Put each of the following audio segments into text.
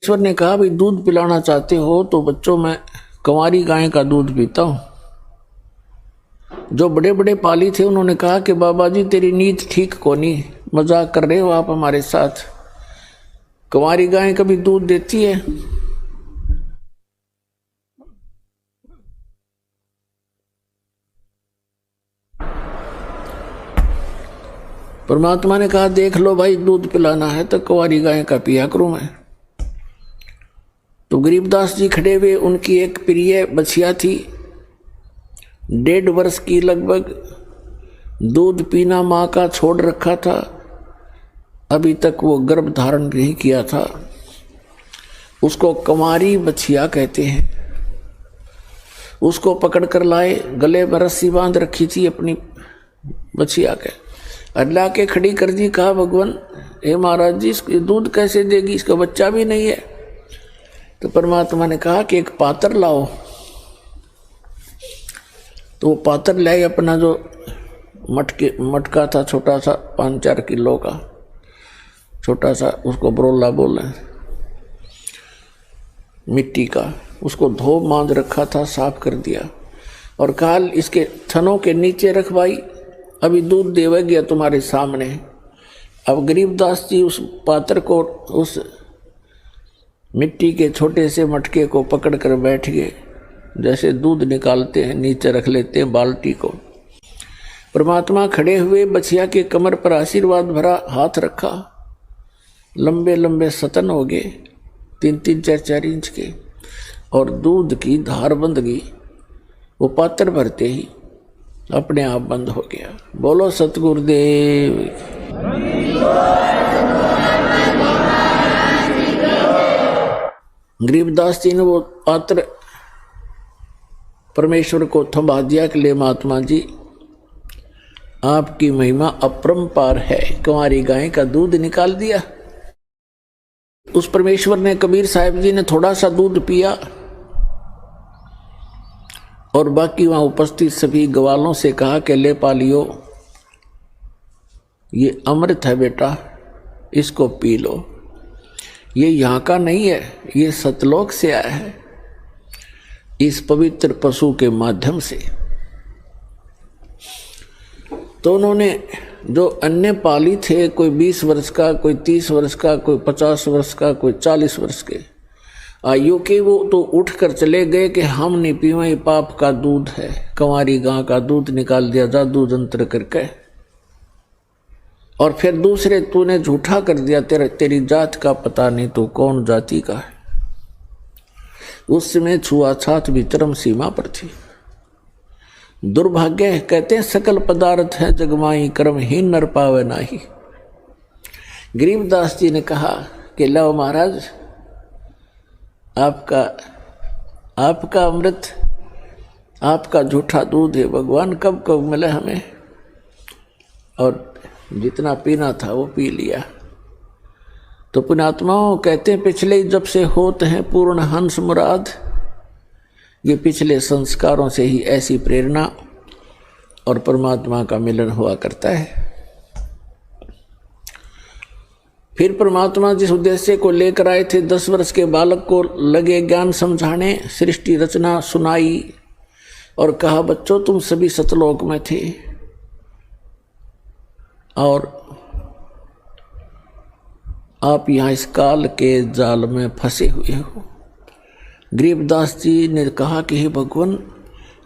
ईश्वर ने कहा भाई दूध पिलाना चाहते हो तो बच्चों मैं कंवारी गाय का दूध पीता हूं। जो बड़े बड़े पाली थे उन्होंने कहा कि बाबा जी तेरी नीयत ठीक को नहीं, मजाक कर रहे हो आप हमारे साथ। कंवारी गाय कभी दूध देती है? परमात्मा ने कहा देख लो भाई दूध पिलाना है तो कंवारी गाय का पिया करूं मैं। तो गरीबदास जी खड़े हुए, उनकी एक प्रिय बछिया थी 1.5 वर्ष की लगभग, दूध पीना माँ का छोड़ रखा था, अभी तक वो गर्भ धारण नहीं किया था। उसको कंवारी बछिया कहते हैं। उसको पकड़ कर लाए, गले में रस्सी बांध रखी थी अपनी बछिया के, अल्लाह के खड़ी कर दी। कहा भगवान हे महाराज जी इसको दूध कैसे देगी, इसका बच्चा भी नहीं है। तो परमात्मा ने कहा कि एक पात्र लाओ। तो वो पात्र लाए, अपना जो मटका था छोटा सा 5-4 किलो का छोटा सा, उसको बरोला बोले मिट्टी का, उसको धो मांज रखा था, साफ कर दिया और कहा इसके थनों के नीचे रख भाई, अभी दूध देवेगा तुम्हारे सामने। अब गरीबदास जी उस पात्र को, उस मिट्टी के छोटे से मटके को पकड़ कर बैठ गए, जैसे दूध निकालते हैं नीचे रख लेते हैं बाल्टी को। परमात्मा खड़े हुए, बछिया के कमर पर आशीर्वाद भरा हाथ रखा, लंबे लंबे सतन हो गए 3-3, 4-4 इंच के, और दूध की धार बंध गई। वो पात्र भरते ही अपने आप बंद हो गया। बोलो सतगुरुदेव। गरीबदास जी ने वो पात्र परमेश्वर को थमा दिया के लिए महात्मा जी आपकी महिमा अपरंपार है, कंवारी गाय का दूध निकाल दिया। उस परमेश्वर ने, कबीर साहब जी ने थोड़ा सा दूध पिया और बाकी वहां उपस्थित सभी ग्वालों से कहा कि ले पालियो, ये अमृत है बेटा, इसको पी लो। ये यहाँ का नहीं है, ये सतलोक से आया है, इस पवित्र पशु के माध्यम से। तो उन्होंने जो अन्य पाली थे, कोई 20 वर्ष का, कोई 30 वर्ष का, कोई 50 वर्ष का, कोई 40 वर्ष के आयु के, वो तो उठ कर चले गए कि हम नहीं पीवा, ये पाप का दूध है। कंवारी गां का दूध निकाल दिया जादू जंत्र करके, और फिर दूसरे तूने झूठा कर दिया, तेरी जात का पता नहीं तो कौन जाति का है। उस समय छुआछात भी चरम सीमा पर थी। दुर्भाग्य है, कहते हैं सकल पदार्थ है जगमाई, कर्महीन नर पावे नाही। गरीबदास जी ने कहा कि लो महाराज, आपका अमृत, आपका झूठा दूध है भगवान, कब कब मिले हमें। और जितना पीना था वो पी लिया। तो पुण्यात्माओं कहते हैं पिछले जब से होते हैं पूर्ण हंस मुराद, ये पिछले संस्कारों से ही ऐसी प्रेरणा और परमात्मा का मिलन हुआ करता है। फिर परमात्मा जिस उद्देश्य को लेकर आए थे, 10 वर्ष के बालक को लगे ज्ञान समझाने, सृष्टि रचना सुनाई और कहा बच्चों तुम सभी सतलोक में थे और आप यहाँ इस काल के जाल में फंसे हुए हो। गरीबदास जी ने कहा कि हे भगवान,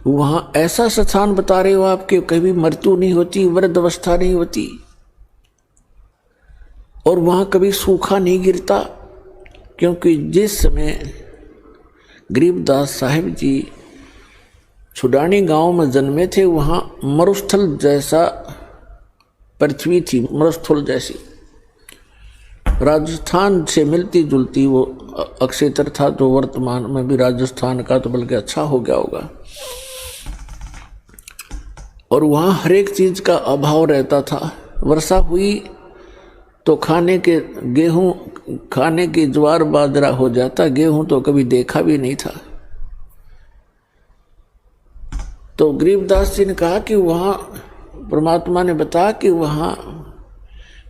वहाँ ऐसा स्थान बता रहे हो आप कि कभी मृत्यु नहीं होती, वृद्ध अवस्था नहीं होती, और वहाँ कभी सूखा नहीं गिरता। क्योंकि जिस समय गरीबदास साहिब जी छुडानी गांव में जन्मे थे, वहाँ मरुस्थल जैसा पृथ्वी थी, मरुस्थल जैसी, राजस्थान से मिलती जुलती वो अक्षेत्र था, जो वर्तमान में भी राजस्थान का तो बल्कि अच्छा हो गया होगा। और वहाँ हर एक चीज का अभाव रहता था। वर्षा हुई तो खाने के गेहूं, खाने की ज्वार बाजरा हो जाता, गेहूं तो कभी देखा भी नहीं था। तो गरीबदास जी ने कहा कि वहाँ परमात्मा ने बताया कि वहाँ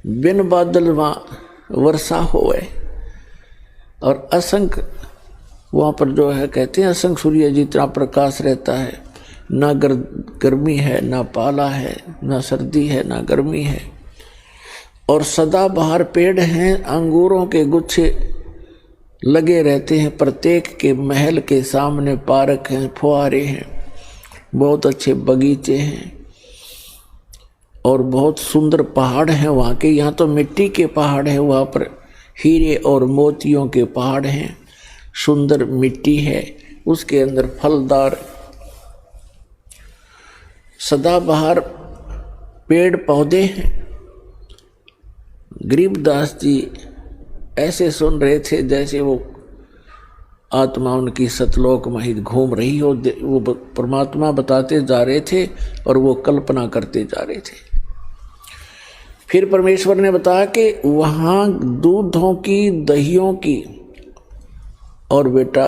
बिन बादल वहाँ वर्षा होए, और असंख्य वहाँ पर जो है कहते हैं असंख्य सूर्य जितना प्रकाश रहता है, ना गर्मी है, ना पाला है, ना सर्दी है, ना गर्मी है। और सदाबहार पेड़ हैं, अंगूरों के गुच्छे लगे रहते हैं, प्रत्येक के महल के सामने पार्क हैं, फुहारे हैं, बहुत अच्छे बगीचे हैं और बहुत सुंदर पहाड़ हैं वहाँ के। यहाँ तो मिट्टी के पहाड़ हैं, वहाँ पर हीरे और मोतियों के पहाड़ हैं, सुंदर मिट्टी है, उसके अंदर फलदार सदाबहार पेड़ पौधे हैं। गरीबदास जी ऐसे सुन रहे थे जैसे वो आत्मा उनकी सतलोक में ही घूम रही हो। वो परमात्मा बताते जा रहे थे और वो कल्पना करते जा रहे थे। फिर परमेश्वर ने बताया कि वहाँ दूधों की, दहियों की और बेटा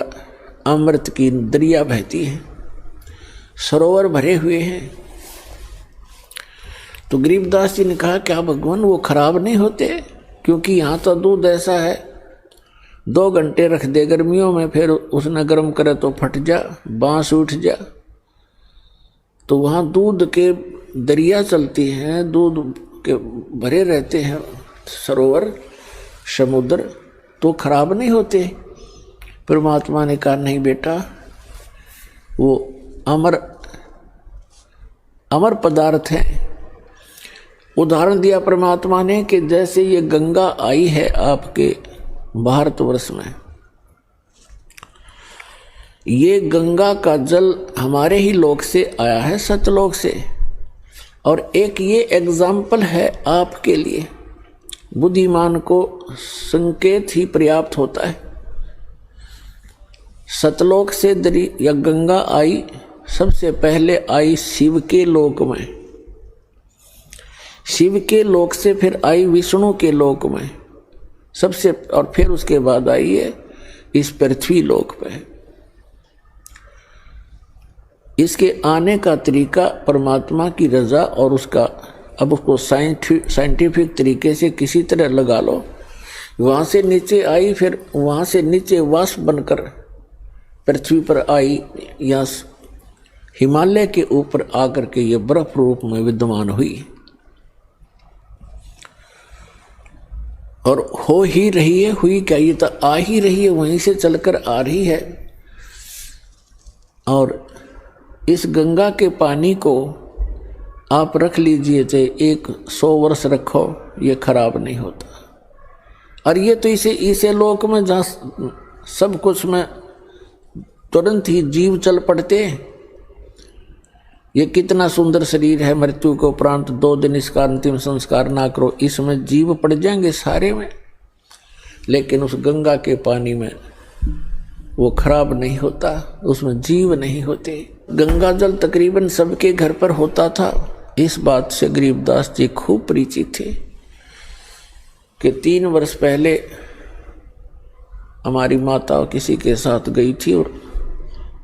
अमृत की दरिया बहती है, सरोवर भरे हुए हैं। तो गरीबदास जी ने कहा क्या भगवान वो खराब नहीं होते? क्योंकि यहाँ तो दूध ऐसा है 2 घंटे रख दे गर्मियों में, फिर उसने गर्म करे तो फट जा, बांस उठ जा। तो वहाँ दूध के दरिया चलती हैं, दूध के भरे रहते हैं सरोवर, समुद्र, तो खराब नहीं होते। परमात्मा ने कहा नहीं बेटा, वो अमर पदार्थ हैं। उदाहरण दिया परमात्मा ने कि जैसे ये गंगा आई है आपके भारतवर्ष में, ये गंगा का जल हमारे ही लोक से आया है, सतलोक से। और एक ये एग्जाम्पल है आपके लिए, बुद्धिमान को संकेत ही पर्याप्त होता है। सतलोक से या गंगा आई, सबसे पहले आई शिव के लोक में, शिव के लोक से फिर आई विष्णु के लोक में सबसे, और फिर उसके बाद आई है इस पृथ्वी लोक पे। इसके आने का तरीका परमात्मा की रजा और उसका, अब उसको साइंटिफिक तरीके से किसी तरह लगा लो। वहाँ से नीचे आई, फिर वहाँ से नीचे वाष्प बनकर पृथ्वी पर आई, या हिमालय के ऊपर आकर के ये बर्फ रूप में विद्यमान हुई और हो ही रही है। हुई क्या, ये तो आ ही रही है, वहीं से चलकर आ रही है। और इस गंगा के पानी को आप रख लीजिए, चाहे 100 वर्ष रखो, ये खराब नहीं होता। और ये तो इसे लोक में जहाँ सब कुछ में तुरंत ही जीव चल पड़ते हैं। ये कितना सुंदर शरीर है, मृत्यु के उपरांत 2 दिन इसका अंतिम संस्कार ना करो, इसमें जीव पड़ जाएंगे सारे में। लेकिन उस गंगा के पानी में वो खराब नहीं होता, उसमें जीव नहीं होते। गंगा जल तकरीबन सबके घर पर होता था। इस बात से गरीबदास जी खूब परिचित थे कि 3 वर्ष पहले हमारी माता किसी के साथ गई थी और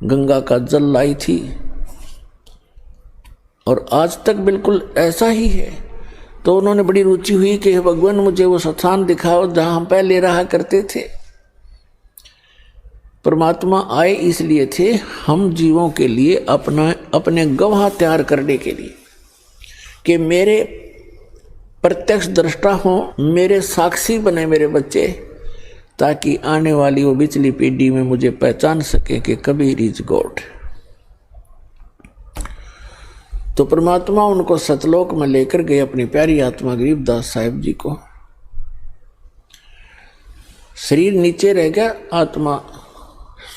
गंगा का जल लाई थी, और आज तक बिल्कुल ऐसा ही है। तो उन्होंने बड़ी रुचि हुई कि भगवान मुझे वो स्थान दिखाओ जहाँ हम पहले रहा करते थे। परमात्मा आए इसलिए थे, हम जीवों के लिए अपने गवाह तैयार करने के लिए, कि मेरे प्रत्यक्ष दृष्टा हों, मेरे साक्षी बने मेरे बच्चे, ताकि आने वाली वो पिछली पीढ़ी में मुझे पहचान सके कि कबीर इज गॉड। तो परमात्मा उनको सतलोक में लेकर गए, अपनी प्यारी आत्मा गरीबदास साहिब जी को। शरीर नीचे रह गया, आत्मा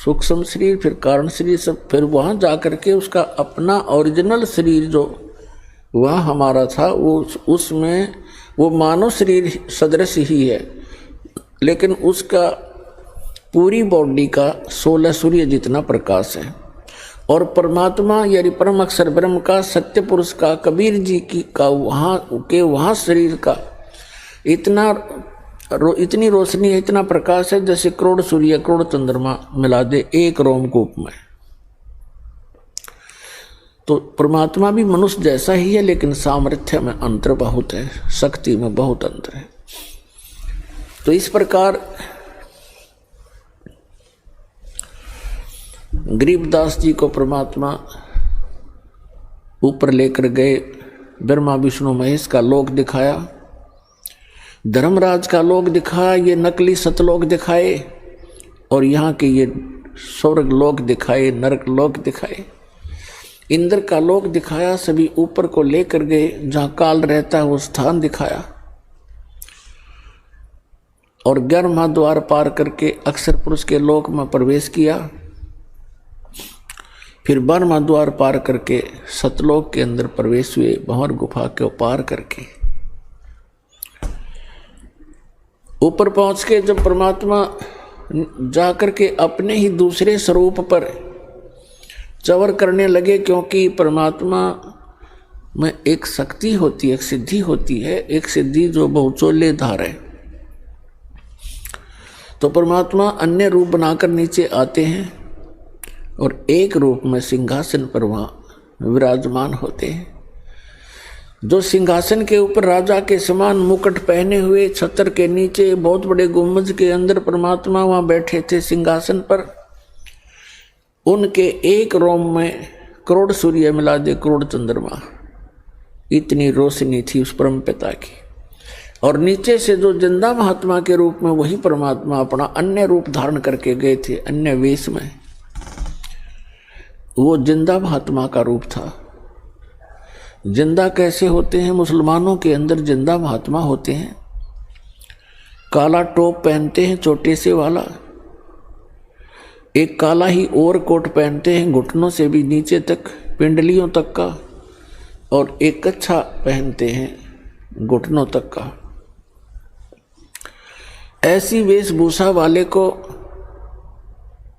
सूक्ष्म शरीर, फिर कारण शरीर सब, फिर वहाँ जाकर के उसका अपना ओरिजिनल शरीर जो वहाँ हमारा था, वो उसमें वो मानव शरीर सदृश ही है, लेकिन उसका पूरी बॉडी का 16 सूर्य जितना प्रकाश है। और परमात्मा यानी परम अक्षर ब्रह्म का, सत्य पुरुष का, कबीर जी की का वहाँ शरीर का इतनी रोशनी है, इतना प्रकाश है, जैसे करोड़ सूर्य करोड़ चंद्रमा मिला दे एक रोमकूप में। तो परमात्मा भी मनुष्य जैसा ही है, लेकिन सामर्थ्य में अंतर बहुत है, शक्ति में बहुत अंतर है। तो इस प्रकार गरीबदास जी को परमात्मा ऊपर लेकर गए, ब्रह्मा विष्णु महेश का लोक दिखाया, धर्मराज का लोक दिखाया, ये नकली सतलोक दिखाए और यहाँ के ये स्वर्ग लोक दिखाए, नरक लोक दिखाए, इंद्र का लोक दिखाया, सभी ऊपर को लेकर गए, जहाँ काल रहता है वो स्थान दिखाया और 11वां द्वार पार करके अक्षर पुरुष के लोक में प्रवेश किया। फिर 12वां द्वार पार करके सतलोक के अंदर प्रवेश हुए, भंवर गुफा को पार करके। ऊपर पहुंच के जब परमात्मा जाकर के अपने ही दूसरे स्वरूप पर चवर करने लगे, क्योंकि परमात्मा में एक शक्ति होती है, एक सिद्धि होती है, एक सिद्धि जो बहुचोलेधार है। तो परमात्मा अन्य रूप बनाकर नीचे आते हैं और एक रूप में सिंहासन पर वहाँ विराजमान होते हैं। जो सिंहासन के ऊपर राजा के समान मुकुट पहने हुए, छत्र के नीचे बहुत बड़े गुंबज के अंदर परमात्मा वहाँ बैठे थे सिंहासन पर, उनके एक रोम में करोड़ सूर्य मिला दे करोड़ चंद्रमा, इतनी रोशनी थी उस परम पिता की। और नीचे से जो जिंदा महात्मा के रूप में वही परमात्मा अपना अन्य रूप धारण करके गए थे, अन्य वेश में, वो जिंदा महात्मा का रूप था। जिंदा कैसे होते हैं? मुसलमानों के अंदर जिंदा महात्मा होते हैं, काला टोप पहनते हैं छोटे से वाला, एक काला ही ओवर कोट पहनते हैं घुटनों से भी नीचे तक, पिंडलियों तक का, और एक कच्छा पहनते हैं घुटनों तक का। ऐसी वेशभूषा वाले को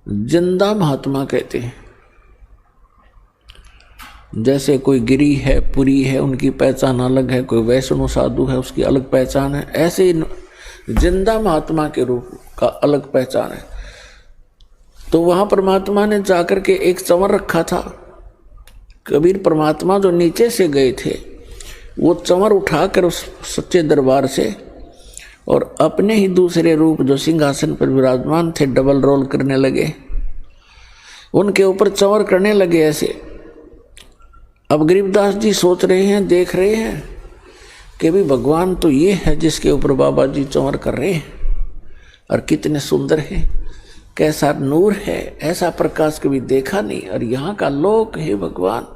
जिंदा महात्मा कहते हैं। जैसे कोई गिरी है, पुरी है, उनकी पहचान अलग है, कोई वैष्णव साधु है उसकी अलग पहचान है, ऐसे जिंदा महात्मा के रूप का अलग पहचान है। तो वहां परमात्मा ने जाकर के एक चंवर रखा था। कबीर परमात्मा जो नीचे से गए थे वो चंवर उठाकर उस सच्चे दरबार से और अपने ही दूसरे रूप जो सिंहासन पर विराजमान थे डबल रोल करने लगे, उनके ऊपर चंवर करने लगे ऐसे। अब गरीबदास जी सोच रहे हैं, देख रहे हैं कि भी भगवान तो ये है जिसके ऊपर बाबा जी चंवर कर रहे हैं, और कितने सुंदर है, कैसा नूर है, ऐसा प्रकाश कभी देखा नहीं, और यहाँ का लोक है भगवान।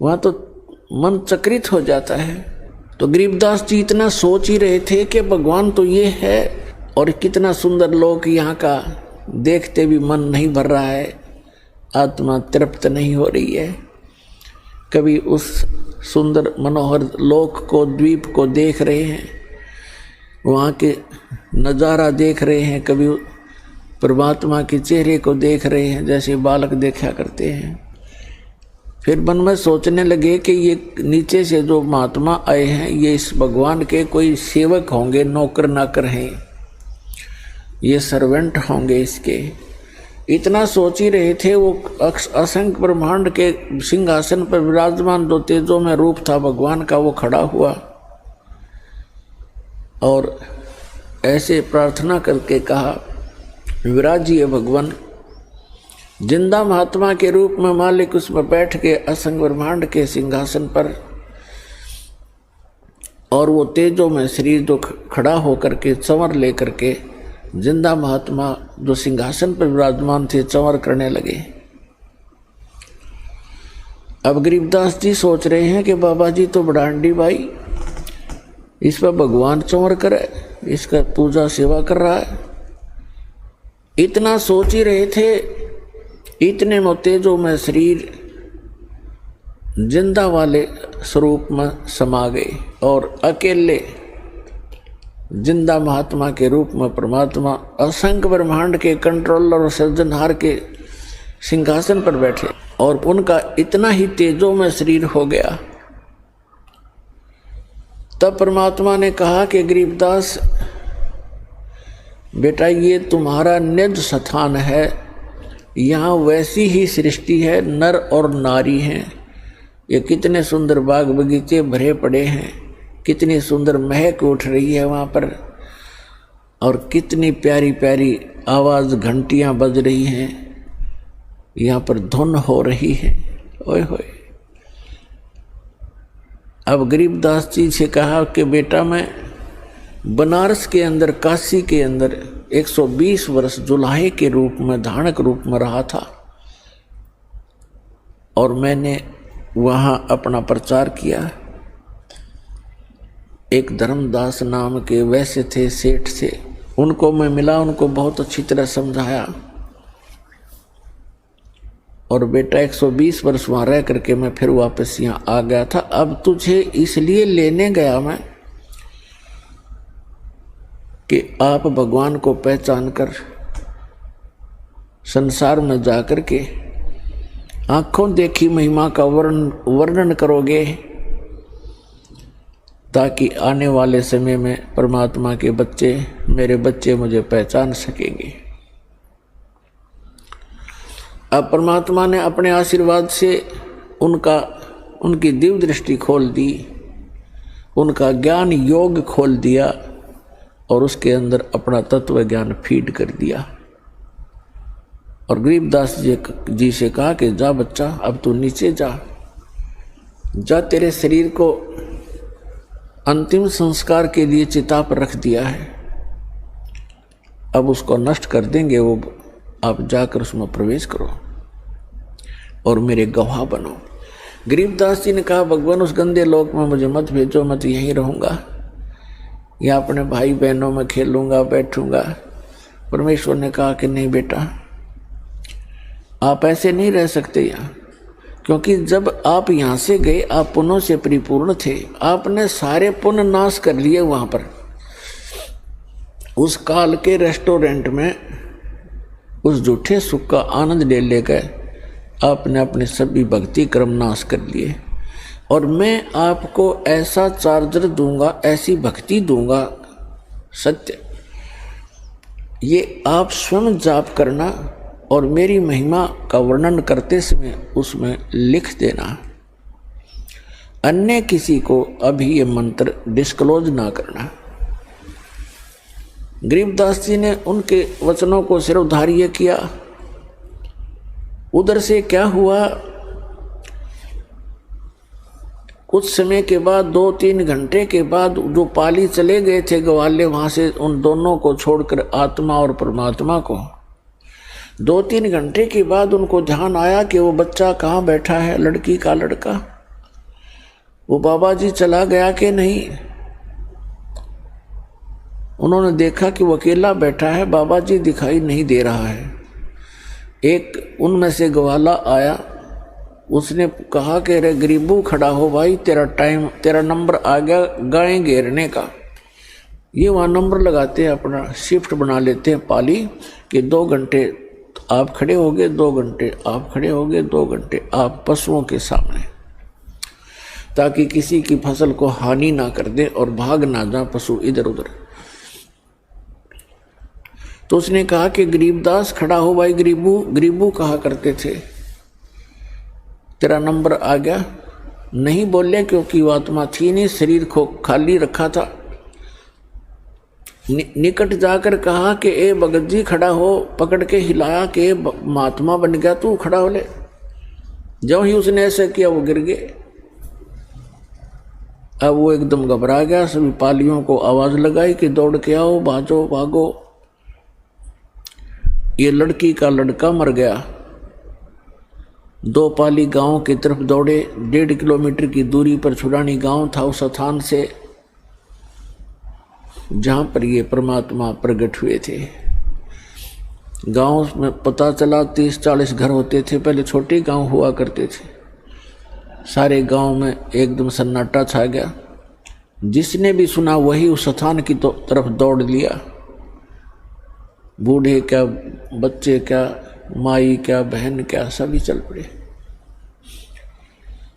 वहाँ तो मन चक्रित हो जाता है। तो गरीबदास जी इतना सोच ही रहे थे कि भगवान तो ये है, और कितना सुंदर लोक यहाँ का, देखते भी मन नहीं भर रहा है, आत्मा तृप्त नहीं हो रही है। कभी उस सुंदर मनोहर लोक को, द्वीप को देख रहे हैं, वहाँ के नज़ारा देख रहे हैं, कभी परमात्मा के चेहरे को देख रहे हैं जैसे बालक देखा करते हैं। फिर मन में सोचने लगे कि ये नीचे से जो महात्मा आए हैं ये इस भगवान के कोई सेवक होंगे, नौकर नाकर हैं, ये सर्वेंट होंगे इसके। इतना सोच ही रहे थे। वो असंख्य ब्रह्मांड के सिंहासन पर विराजमान जो तेजों में रूप था भगवान का, वो खड़ा हुआ और ऐसे प्रार्थना करके कहा, विराजिए भगवान। जिंदा महात्मा के रूप में मालिक उस पर बैठ के असंख्य ब्रह्मांड के सिंहासन पर, और वो तेजों में शरीर जो खड़ा होकर के चंवर लेकर के जिंदा महात्मा जो सिंहासन पर विराजमान थे चंवर करने लगे। अब गरीबदास जी सोच रहे हैं कि बाबा जी तो बड़ांडी भाई, इस पर भगवान चंवर करे, इसका पूजा सेवा कर रहा है। इतना सोच ही रहे थे, इतने में तेजों में शरीर जिंदा वाले स्वरूप में समा गए और अकेले जिंदा महात्मा के रूप में परमात्मा असंख्य ब्रह्मांड के कंट्रोलर और सृजनहार के सिंहासन पर बैठे, और उनका इतना ही तेजों में शरीर हो गया। तब परमात्मा ने कहा कि गरीबदास बेटा, ये तुम्हारा निज स्थान है, यहाँ वैसी ही सृष्टि है, नर और नारी हैं। ये कितने सुंदर बाग बगीचे भरे पड़े हैं, कितनी सुंदर महक उठ रही है वहाँ पर, और कितनी प्यारी प्यारी आवाज़ घंटियाँ बज रही हैं, यहाँ पर धुन हो रही है। ओए होए। अब गरीबदास जी से कहा कि बेटा मैं बनारस के अंदर, काशी के अंदर 120 वर्ष जुलाहे के रूप में, धानक रूप में रहा था और मैंने वहाँ अपना प्रचार किया। एक धर्मदास नाम के वैसे थे, सेठ थे, उनको मैं मिला, उनको बहुत अच्छी तरह समझाया और बेटा 120 वर्ष वहाँ रह करके मैं फिर वापस यहाँ आ गया था। अब तुझे इसलिए लेने गया मैं कि आप भगवान को पहचान कर संसार में जाकर के आंखों देखी महिमा का वर्णन करोगे, ताकि आने वाले समय में परमात्मा के बच्चे, मेरे बच्चे मुझे पहचान सकेंगे। अब परमात्मा ने अपने आशीर्वाद से उनकी दिव्य दृष्टि खोल दी, उनका ज्ञान योग खोल दिया और उसके अंदर अपना तत्व ज्ञान फीड कर दिया। और गरीबदास जी से कहा कि जा बच्चा, अब तू नीचे जा, तेरे शरीर को अंतिम संस्कार के लिए चिता पर रख दिया है, अब उसको नष्ट कर देंगे वो, आप जाकर उसमें प्रवेश करो और मेरे गवाह बनो। गरीबदास जी ने कहा भगवान उस गंदे लोक में मुझे मत भेजो, मैं तो यहीं रहूँगा, या अपने भाई बहनों में खेलूँगा बैठूँगा। परमेश्वर ने कहा कि नहीं बेटा, आप ऐसे नहीं रह सकते यहाँ, क्योंकि जब आप यहाँ से गए आप पुण्यों से परिपूर्ण थे, आपने सारे पुण्य नाश कर लिए वहाँ पर। उस काल के रेस्टोरेंट में उस झूठे सुख का आनंद ले लेकर आपने अपने सभी भक्ति कर्म नाश कर लिए, और मैं आपको ऐसा चार्जर दूंगा, ऐसी भक्ति दूंगा सत्य, ये आप स्वयं जाप करना और मेरी महिमा का वर्णन करते समय उसमें लिख देना, अन्य किसी को अभी ये मंत्र डिस्क्लोज ना करना। गरीबदास जी ने उनके वचनों को सिरोधार्य किया। उधर से क्या हुआ, कुछ समय के बाद 2-3 घंटे के बाद जो पाली चले गए थे ग्वाले, वहां से उन दोनों को छोड़कर आत्मा और परमात्मा को, 2-3 घंटे के बाद उनको ध्यान आया कि वो बच्चा कहाँ बैठा है, लड़की का लड़का, वो बाबा जी चला गया कि नहीं। उन्होंने देखा कि वो अकेला बैठा है, बाबा जी दिखाई नहीं दे रहा है। एक उनमें से ग्वाला आया, उसने कहा कि रे गरीबू खड़ा हो भाई, तेरा नंबर आ गया गाय घेरने का। ये वहाँ नंबर लगाते हैं, अपना शिफ्ट बना लेते हैं पाली कि 2 घंटे आप खड़े होगे, 2 घंटे आप खड़े होगे, 2 घंटे आप पशुओं के सामने, ताकि किसी की फसल को हानि ना कर दे और भाग ना जाए पशु इधर उधर। तो उसने कहा कि गरीबदास खड़ा हो भाई, गरीबू कहा करते थे, तेरा नंबर आ गया। नहीं बोले क्योंकि वो आत्मा थी नहीं, शरीर को खाली रखा था। निकट जाकर कहा कि ए भगत जी खड़ा हो, पकड़ के हिलाया कि महात्मा बन गया तू, खड़ा हो ले। जब ही उसने ऐसे किया वो गिर गए। अब वो एकदम घबरा गया, सभी पालियों को आवाज लगाई कि दौड़ के आओ, भागो भागो। ये लड़की का लड़का मर गया। 2 पाली गांव की तरफ दौड़े। 1.5 किलोमीटर की दूरी पर छुड़ानी गांव था, उस स्थान से जहां पर ये परमात्मा प्रकट हुए थे। गांव में पता चला 30-40 घर होते थे, पहले छोटे गांव हुआ करते थे। सारे गांव में एकदम सन्नाटा छा गया। जिसने भी सुना वही उस स्थान की तरफ दौड़ लिया। बूढ़े क्या, बच्चे क्या, माई क्या, बहन क्या, सभी चल पड़े।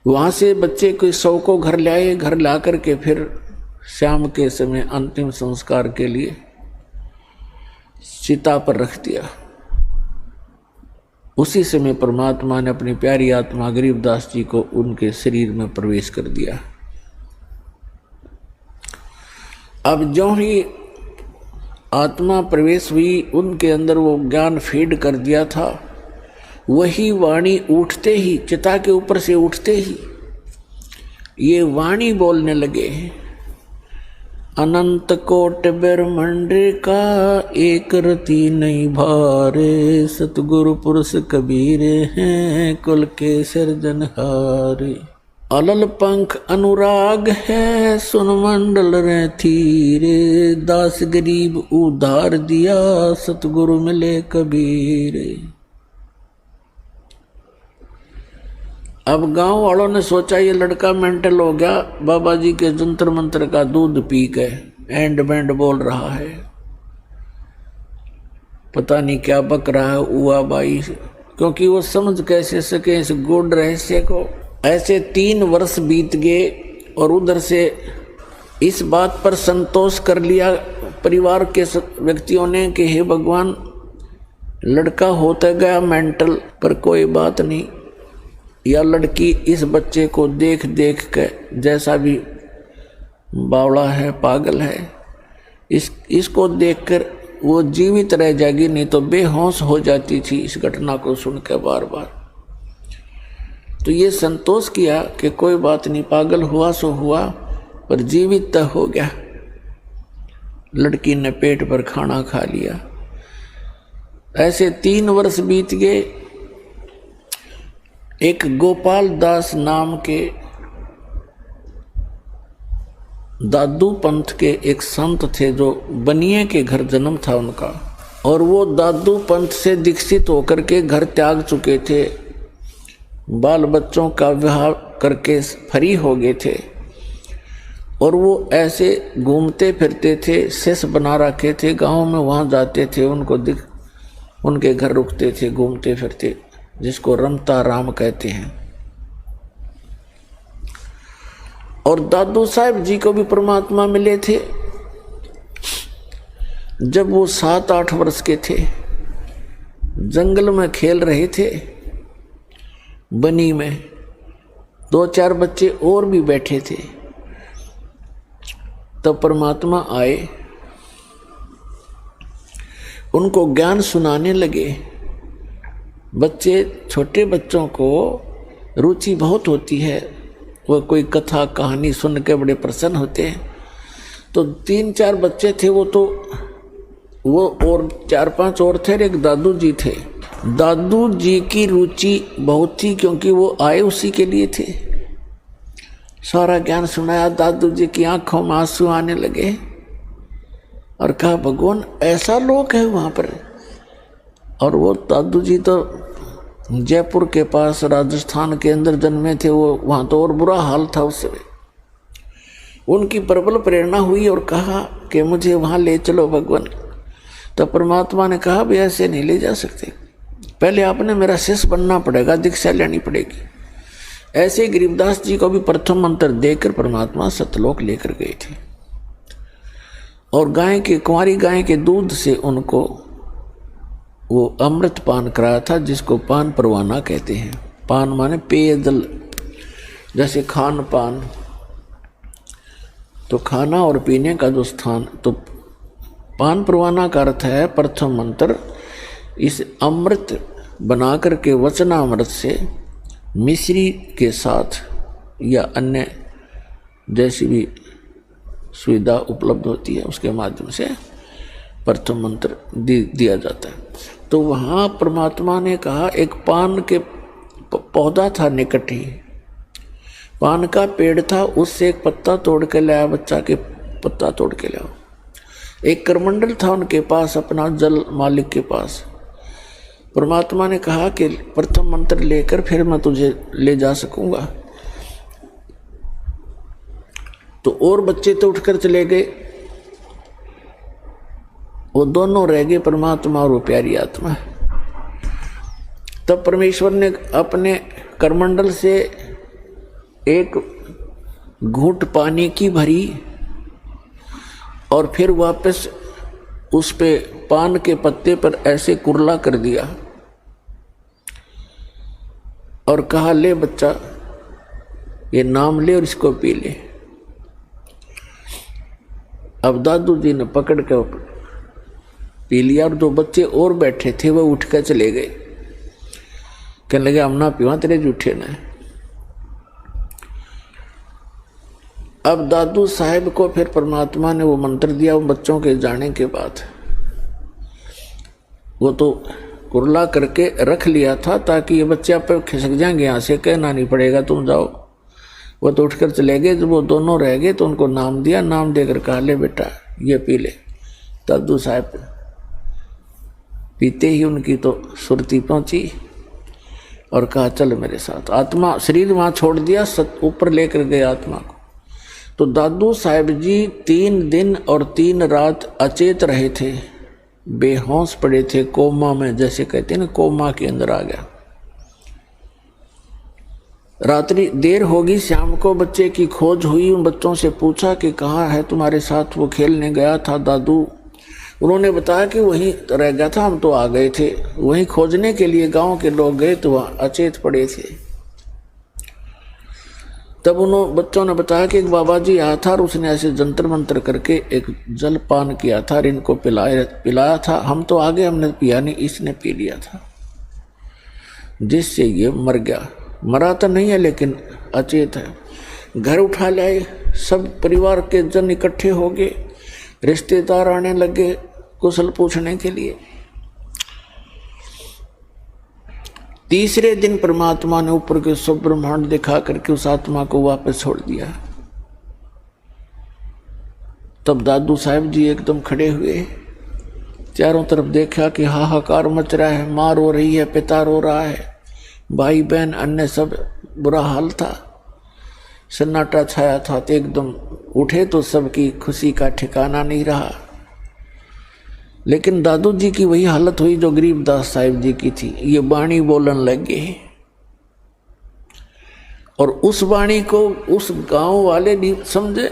वहां से बच्चे को 100 को घर ले आए। घर ला करके फिर शाम के समय अंतिम संस्कार के लिए चिता पर रख दिया। उसी समय परमात्मा ने अपनी प्यारी आत्मा गरीबदास जी को उनके शरीर में प्रवेश कर दिया। अब जो ही आत्मा प्रवेश हुई, उनके अंदर वो ज्ञान फीड कर दिया था। वही वाणी उठते ही, चिता के ऊपर से उठते ही ये वाणी बोलने लगे, अनंत कोट ब्रह्मांड का एक रति नहीं भारे, सतगुरु पुरुष कबीर हैं कुल के सिरजनहारे। अलल पंख अनुराग है सुन मंडल रे थीरे, दास गरीब उधार दिया सतगुरु मिले कबीर। अब गांव वालों ने सोचा ये लड़का मेंटल हो गया, बाबा जी के जंतर मंत्र का दूध पी के एंड बैंड बोल रहा है, पता नहीं क्या बक रहा है उआ बाई, क्योंकि वो समझ कैसे सके इस गूढ़ रहस्य को। ऐसे 3 वर्ष बीत गए और उधर से इस बात पर संतोष कर लिया परिवार के व्यक्तियों ने कि हे भगवान, लड़का होता गया मेंटल, पर कोई बात नहीं, या लड़की इस बच्चे को देख देख के जैसा भी बावड़ा है, पागल है, इसको देखकर वो जीवित रह जाएगी, नहीं तो बेहोश हो जाती थी इस घटना को सुनकर बार बार। तो ये संतोष किया कि कोई बात नहीं, पागल हुआ सो हुआ, पर जीवित तो हो गया। लड़की ने पेट पर खाना खा लिया। ऐसे 3 वर्ष बीत गए। एक गोपाल दास नाम के दादू पंथ के एक संत थे, जो बनिए के घर जन्म था उनका, और वो दादू पंथ से दीक्षित होकर के घर त्याग चुके थे, बाल बच्चों का विवाह करके फ्री हो गए थे, और वो ऐसे घूमते फिरते थे, शिष्य बना रखे थे गांव में, वहाँ जाते थे, उनके घर रुकते थे, घूमते फिरते, जिसको रमता राम कहते हैं। और दादू साहब जी को भी परमात्मा मिले थे जब वो 7-8 वर्ष के थे। जंगल में खेल रहे थे, बनी में 2-4 बच्चे और भी बैठे थे। तब परमात्मा आए, उनको ज्ञान सुनाने लगे। बच्चे, छोटे बच्चों को रुचि बहुत होती है, वो कोई कथा कहानी सुन के बड़े प्रसन्न होते हैं। तो 3-4 बच्चे थे, वो और 4-5 और थे, एक दादू जी थे। दादू जी की रुचि बहुत थी, क्योंकि वो आए उसी के लिए थे। सारा ज्ञान सुनाया, दादू जी की आंखों में आंसू आने लगे और कहा, भगवान ऐसा लोक है वहाँ पर। और वो दादू जी तो जयपुर के पास राजस्थान के अंदर जन्मे थे, वो वहाँ तो और बुरा हाल था उस समय। उनकी प्रबल प्रेरणा हुई और कहा कि मुझे वहाँ ले चलो भगवान। तो परमात्मा ने कहा, भी ऐसे नहीं ले जा सकते, पहले आपने मेरा शिष्य बनना पड़ेगा, दीक्षा लेनी पड़ेगी। ऐसे ही गरीबदास जी को भी प्रथम मंत्र देकर परमात्मा सतलोक लेकर गए थे, और कुंवारी गाय के दूध से उनको वो अमृत पान कराया था, जिसको पान परवाना कहते हैं। पान माने पेय जल, जैसे खान पान, तो खाना और पीने का जो स्थान, तो पान परवाना का अर्थ है प्रथम मंत्र। इस अमृत बना करके वचनामृत से मिश्री के साथ या अन्य जैसी भी सुविधा उपलब्ध होती है, उसके माध्यम से प्रथम मंत्र दिया जाता है। तो वहाँ परमात्मा ने कहा, एक पान के पौधा था निकट ही, पान का पेड़ था, उससे एक पत्ता तोड़ के लाया, बच्चा के पत्ता तोड़ के लाया। एक करमंडल था उनके पास, अपना जल मालिक के पास। परमात्मा ने कहा कि प्रथम मंत्र लेकर फिर मैं तुझे ले जा सकूंगा। तो और बच्चे तो उठकर चले गए, वो दोनों रह गए, परमात्मा और वो प्यारी आत्मा। तब परमेश्वर ने अपने करमंडल से एक घूंट पानी की भरी और फिर वापस उस पे पान के पत्ते पर ऐसे कुरला कर दिया और कहा, ले बच्चा, ये नाम ले और इसको पी ले। अब दादू जी ने पकड़ के पी लिया, और जो बच्चे और बैठे थे वो उठ कर चले गए। कहने लगे हम ना पीवा तेरे जूठे ने। अब दादू साहब को फिर परमात्मा ने वो मंत्र दिया उन बच्चों के जाने के बाद। वो तो कुरला करके रख लिया था ताकि ये बच्चे आप पे खिसक जाएंगे, यहाँ से कहना नहीं पड़ेगा तुम जाओ। वो तो उठकर चले गए। जब वो दोनों रह गए तो उनको नाम दिया, नाम देकर कहा ले बेटा ये पी ले। दादू साहब पीते ही उनकी तो सुरती पहुंची और कहा चल मेरे साथ। आत्मा शरीर वहाँ छोड़ दिया, ऊपर लेकर गए आत्मा को। तो दादू साहब जी 3 दिन और 3 रात अचेत रहे थे, बेहोश पड़े थे, कोमा में, जैसे कहते हैं ना कोमा के अंदर आ गया। रात्रि देर होगी, शाम को बच्चे की खोज हुई। उन बच्चों से पूछा कि कहाँ है तुम्हारे साथ वो खेलने गया था दादू। उन्होंने बताया कि वहीं रह गया था, हम तो आ गए थे। वहीं खोजने के लिए गांव के लोग गए तो वहाँ अचेत पड़े थे। तब उन बच्चों ने बताया कि एक बाबा जी आया था और उसने ऐसे जंतर मंतर करके एक जल पान किया था और इनको पिलाया था। हम तो आगे हमने पिया नहीं, इसने पी लिया था, जिससे ये मर गया। मरा तो नहीं है लेकिन अचेत है। घर उठा लाए, सब परिवार के जन इकट्ठे हो गए, रिश्तेदार आने लगे कुशल पूछने के लिए। तीसरे दिन परमात्मा ने ऊपर के सब ब्रह्मांड दिखा करके उस आत्मा को वापस छोड़ दिया। तब दादू साहब जी एकदम खड़े हुए, चारों तरफ देखा कि हाहाकार मच रहा है, माँ रो रही है, पिता रो रहा है, भाई बहन अन्य सब बुरा हाल था, सन्नाटा छाया था। तो एकदम उठे तो सबकी खुशी का ठिकाना नहीं रहा। लेकिन दादू जी की वही हालत हुई जो गरीबदास साहिब जी की थी। ये वाणी बोलन लगे और उस वाणी को उस गांव वाले नहीं समझे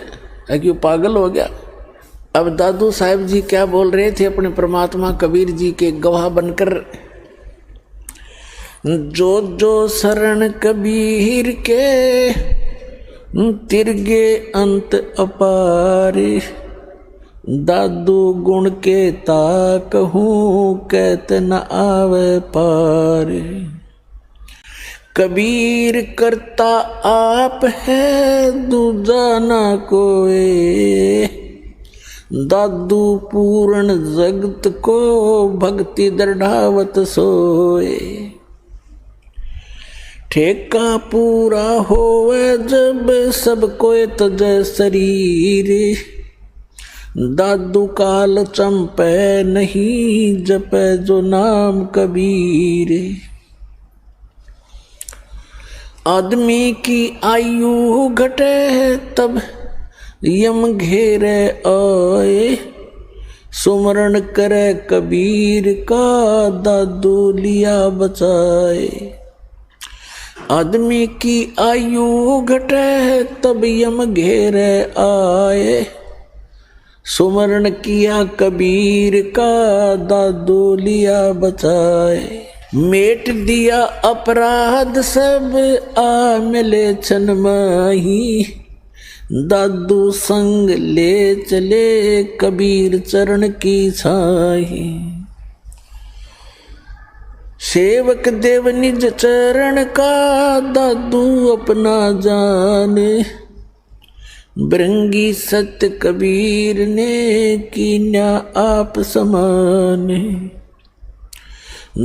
कि वो पागल हो गया। अब दादू साहिब जी क्या बोल रहे थे अपने परमात्मा कबीर जी के गवाह बनकर, जो जो शरण कबीर के तिरगे अंत अपारे, दादू गुण के ताकहूँ कहत न आवे पार। कबीर करता आप है दूजा ना कोई, दादू पूर्ण जगत को भक्ति दृढ़ावत सोए। ठेका पूरा होवे जब सब कोई तजय शरीर, दादू काल चंपे नहीं जपे जो नाम कबीर। आदमी की आयु घटे तब यम घेरे आए, सुमरण करे कबीर का दादू लिया बचाए। आदमी की आयु घटे तब यम घेरे आए, सुमरण किया कबीर का दादू लिया बचाए। मेट दिया अपराध सब आ मिले छन माही, दादू संग ले चले कबीर चरण की छाही। सेवक देव निज चरण का दादू अपना जाने, बरंगी सत्य कबीर ने कीन्या आप समाने।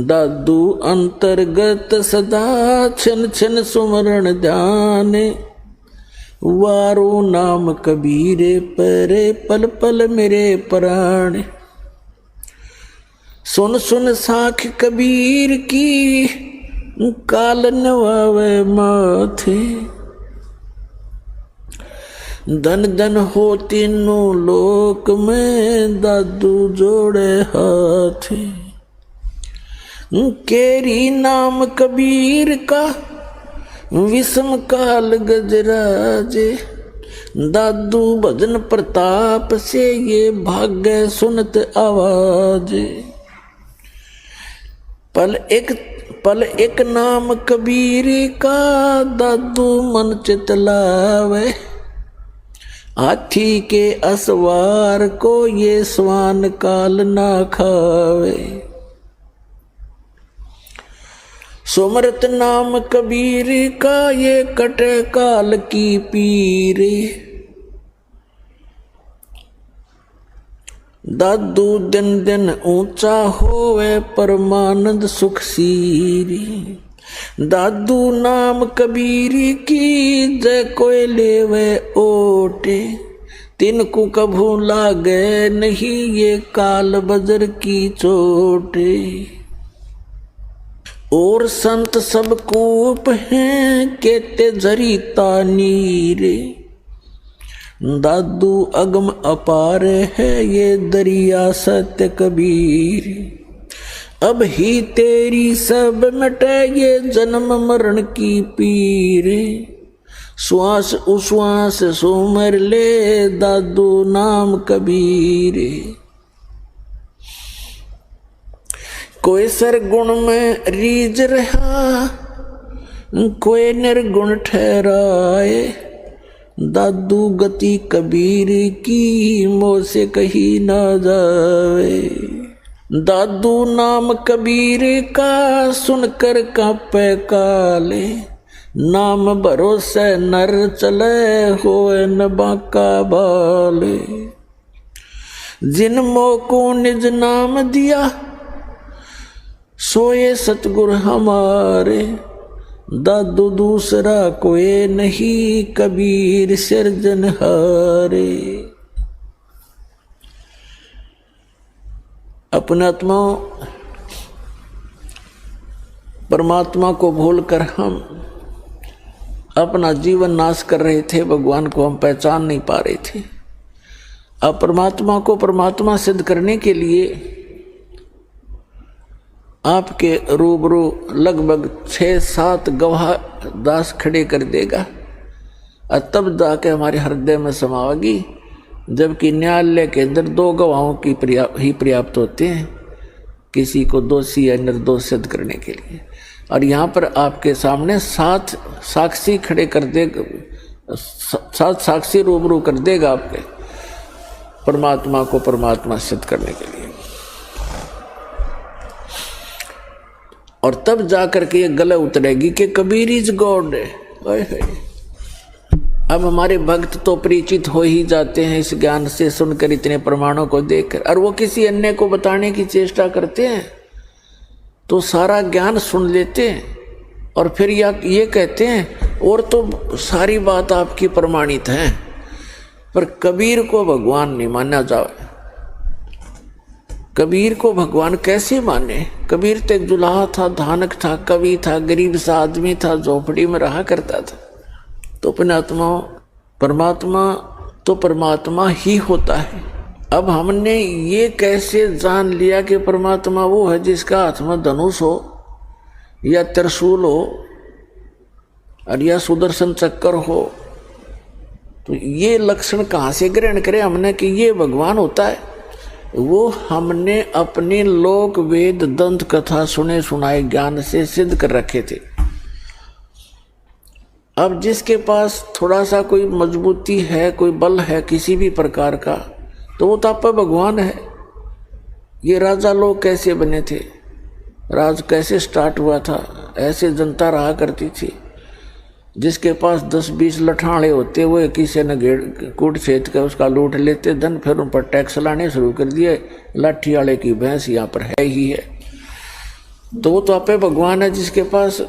दादू अंतर्गत सदा छन छन सुमरण ध्याने, वारो नाम कबीरे परे पल पल मेरे प्राण। सुन सुन साख कबीर की काल नवावे माथे, धन धन हो तीनों लोक में दादू जोड़े हाथ। केरी नाम कबीर का विषम काल गजराजे, दादू भजन प्रताप से ये भाग्य सुनत आवाज। पल एक नाम कबीर का दादू मन चितलावे, हाथी के असवार को ये स्वान काल ना खावे। सुमरत नाम कबीर का ये कटे काल की पीर। दादू दिन दिन ऊंचा होवे परमानंद सुख सीरी। दादू नाम कबीर की जय कोई लेवे ओटे। तिनको कभू लागे नहीं ये काल बजर की चोटे। और संत सब कूप हैं केते जरीता नीरे। दादू अगम अपार है ये दरिया सत्य कबीर। अब ही तेरी सब मिटे ये जन्म मरण की पीर। श्वास उश्वास सुमर ले दादू नाम कबीर। कोई सरगुण में रीझ रहा कोई निर्गुण ठहराए। दादू गति कबीर की मोह से कहीं ना जाए। दादू नाम कबीर का सुनकर कांपे काले। नाम भरोसे नर चले होए न बाका बाले। जिन मोह को निज नाम दिया सोए सतगुर हमारे। दादू दूसरा कोई नहीं कबीर सिरजनहारे। अपने आत्मा परमात्मा को भूलकर हम अपना जीवन नाश कर रहे थे। भगवान को हम पहचान नहीं पा रहे थे। अब परमात्मा को परमात्मा सिद्ध करने के लिए आपके रूबरू लगभग 6-7 गवाह दास खड़े कर देगा और तब जाके हमारे हृदय में समावेगी। जबकि न्यायालय के अंदर 2 गवाहों की ही पर्याप्त होते हैं किसी को दोषी या निर्दोष सिद्ध करने के लिए। और यहाँ पर आपके सामने 7 साक्षी खड़े कर देगा, 7 साक्षी रूबरू कर देगा आपके परमात्मा को परमात्मा सिद्ध करने के लिए। और तब जाकर के ये गले उतरेगी कि कबीर इज गॉड। अब हमारे भक्त तो परिचित हो ही जाते हैं इस ज्ञान से, सुनकर इतने प्रमाणों को देखकर, और वो किसी अन्य को बताने की चेष्टा करते हैं तो सारा ज्ञान सुन लेते हैं और फिर ये कहते हैं और तो सारी बात आपकी प्रमाणित है, पर कबीर को भगवान नहीं माना जाए। कबीर को भगवान कैसे माने? कबीर तो जुलाहा था, धानक था, कवि था, गरीब सा आदमी था, झोपड़ी में रहा करता था। तो अपने आत्मा परमात्मा तो परमात्मा ही होता है। अब हमने ये कैसे जान लिया कि परमात्मा वो है जिसका हाथ में धनुष हो या त्रिशूल हो और या सुदर्शन चक्कर हो? तो ये लक्षण कहाँ से ग्रहण करें हमने कि ये भगवान होता है? वो हमने अपने लोक वेद दंत कथा सुने सुनाए ज्ञान से सिद्ध कर रखे थे। अब जिसके पास थोड़ा सा कोई मजबूती है, कोई बल है किसी भी प्रकार का, तो वो तो आप भगवान है। ये राजा लोग कैसे बने थे, राज कैसे स्टार्ट हुआ था, ऐसे जनता रहा करती थी। जिसके पास 10-20 लठाड़े होते हुए किसी ने कूट छेद कर उसका लूट लेते धन, फिर उन पर टैक्स लाने शुरू कर दिए। लाठी वाले की भैंस यहाँ पर है ही है। तो वो तो आपे भगवान है जिसके पास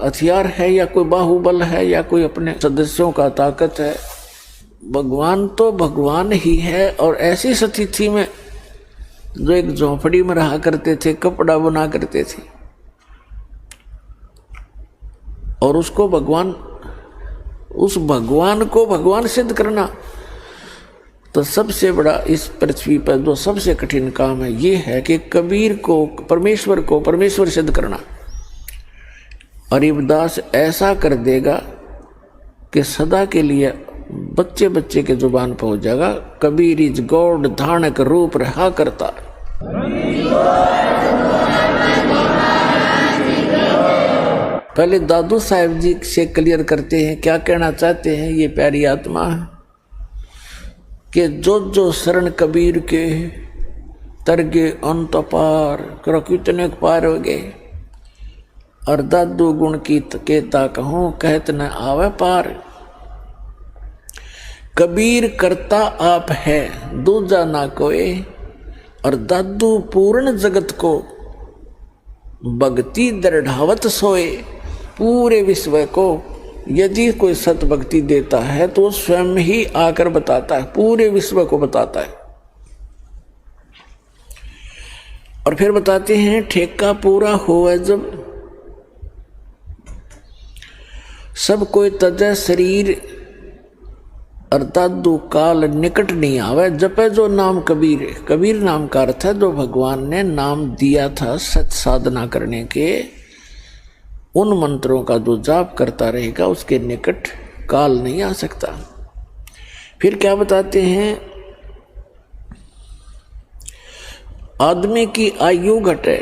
हथियार है या कोई बाहुबल है या कोई अपने सदस्यों का ताकत है। भगवान तो भगवान ही है। और ऐसी स्थिति में जो एक झोंपड़ी में रहा करते थे, कपड़ा बना करते थे, और उसको भगवान, उस भगवान को भगवान सिद्ध करना, तो सबसे बड़ा इस पृथ्वी पर जो सबसे कठिन काम है ये है कि कबीर को परमेश्वर सिद्ध करना। और गरीबदास ऐसा कर देगा कि सदा के लिए बच्चे बच्चे के जुबान पर हो जाएगा, कबीर इज गॉड, धानक रूप रहा करता। पहले दादू साहब जी से क्लियर करते हैं क्या कहना चाहते हैं ये प्यारी आत्मा, कि जो शरण कबीर के तरगे अंत पार, करो कितने पार हो गए। और दादू गुण की केता कहूं कहत न आवे पार। कबीर करता आप है दूजा ना कोई, और दादू पूर्ण जगत को भक्ति दृढ़ावत सोए। पूरे विश्व को यदि कोई सत भक्ति देता है तो स्वयं ही आकर बताता है, पूरे विश्व को बताता है। और फिर बताते हैं ठेका पूरा होवे जब, सब कोई तजय शरीर, और दादू काल निकट नहीं आवे। जपे जो नाम कबीर, कबीर नाम का अर्थ है जो भगवान ने नाम दिया था सत साधना करने के, उन मंत्रों का जो जाप करता रहेगा उसके निकट काल नहीं आ सकता। फिर क्या बताते हैं, आदमी की आयु घटे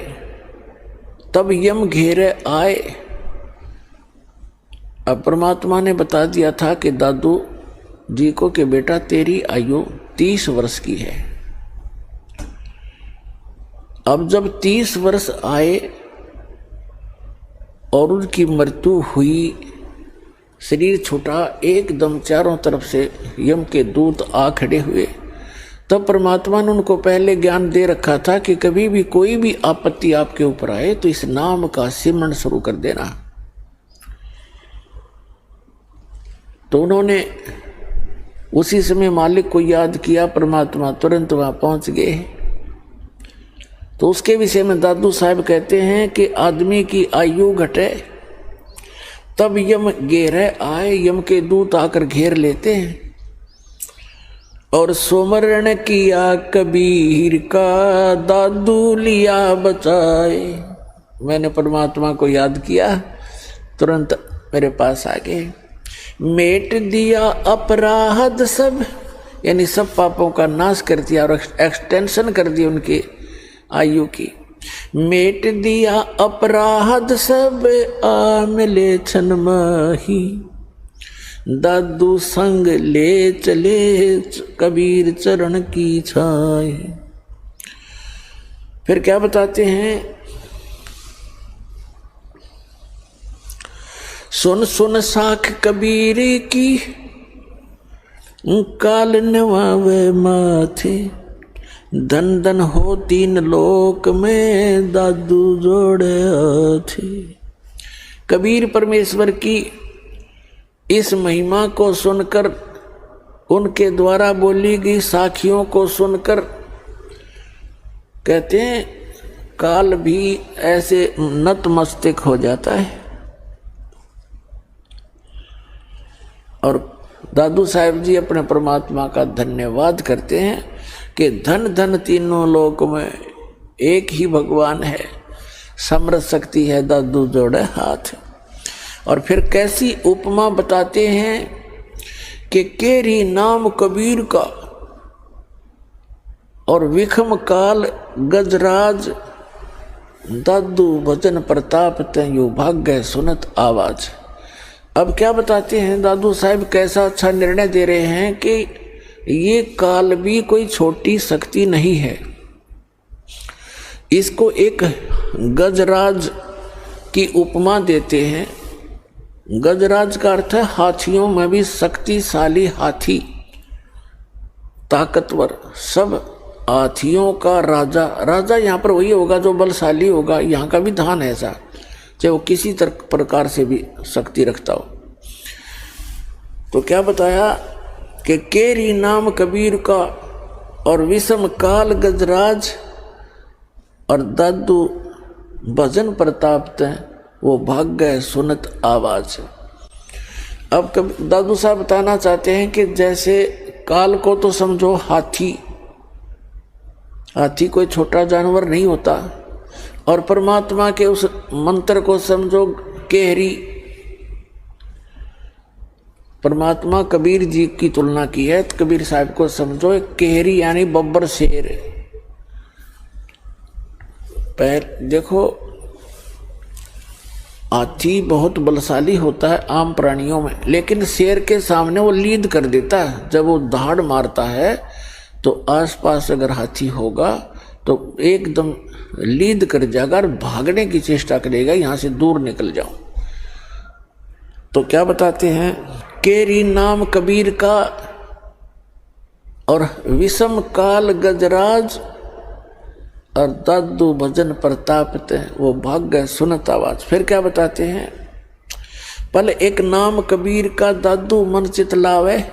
तब यम घेरे आए। अब परमात्मा ने बता दिया था कि दादू जी को कि बेटा तेरी आयु 30 वर्ष की है। अब जब 30 वर्ष आए और उनकी मृत्यु हुई, शरीर छूटा, एकदम चारों तरफ से यम के दूत आ खड़े हुए, तब परमात्मा ने उनको पहले ज्ञान दे रखा था कि कभी भी कोई भी आपत्ति आपके ऊपर आए तो इस नाम का सिमरण शुरू कर देना। तो उन्होंने उसी समय मालिक को याद किया, परमात्मा तुरंत वहां पहुंच गए। तो उसके विषय में दादू साहब कहते हैं कि आदमी की आयु घटे तब यम घेरे आए, यम के दूत आकर घेर लेते हैं। और सुमरण किया कबीर का दादू लिया बचाए। मैंने परमात्मा को याद किया, तुरंत मेरे पास आ गए। मेट दिया अपराध सब, यानी सब पापों का नाश कर दिया और एक्सटेंशन कर दी उनकी आयु की। मेट दिया अपराध सब आ मिले छन माही, दादू संग ले चले कबीर चरण की छाई। फिर क्या बताते हैं, सुन सुन साख कबीर की काल नवावे माथे, धन धन हो 3 लोक में दादू जोड़े थे। कबीर परमेश्वर की इस महिमा को सुनकर, उनके द्वारा बोली गई साखियों को सुनकर, कहते हैं काल भी ऐसे नतमस्तक हो जाता है। और दादू साहब जी अपने परमात्मा का धन्यवाद करते हैं कि धन धन 3 लोक में एक ही भगवान है, समर्थ शक्ति है, दादू जोड़े हाथ। और फिर कैसी उपमा बताते हैं कि केरी नाम कबीर का और विखम काल गजराज, दादू भजन प्रताप तयु भाग्य सुनत आवाज। अब क्या बताते हैं दादू साहब, कैसा अच्छा निर्णय दे रहे हैं कि ये काल भी कोई छोटी शक्ति नहीं है। इसको एक गजराज की उपमा देते हैं। गजराज का अर्थ है हाथियों में भी शक्तिशाली हाथी, ताकतवर, सब हाथियों का राजा। राजा यहाँ पर वही होगा जो बलशाली होगा। यहाँ का भी धान है ऐसा, चाहे वो किसी प्रकार से भी शक्ति रखता हो। तो क्या बताया कि केरी नाम कबीर का और विषम काल गजराज, और दादू भजन प्रताप तय वो भाग गए सुनत आवाज। अब दादू साहब बताना चाहते हैं कि जैसे काल को तो समझो हाथी, हाथी कोई छोटा जानवर नहीं होता, और परमात्मा के उस मंत्र को समझो केहरी। परमात्मा कबीर जी की तुलना की है, तो कबीर साहब को समझो एक केहरी यानी बब्बर शेर। पैर देखो, हाथी बहुत बलशाली होता है आम प्राणियों में, लेकिन शेर के सामने वो लीड कर देता है। जब वो दहाड़ मारता है तो आसपास अगर हाथी होगा तो एकदम लीद कर जाएगा और भागने की चेष्टा करेगा, यहां से दूर निकल जाओ। तो क्या बताते हैं, केरी नाम कबीर का और विषम काल गजराज और दादू भजन प्रतापते, वो भाग गए सुनत आवाज। फिर क्या बताते हैं, पल एक नाम कबीर का दादू मन चित लावे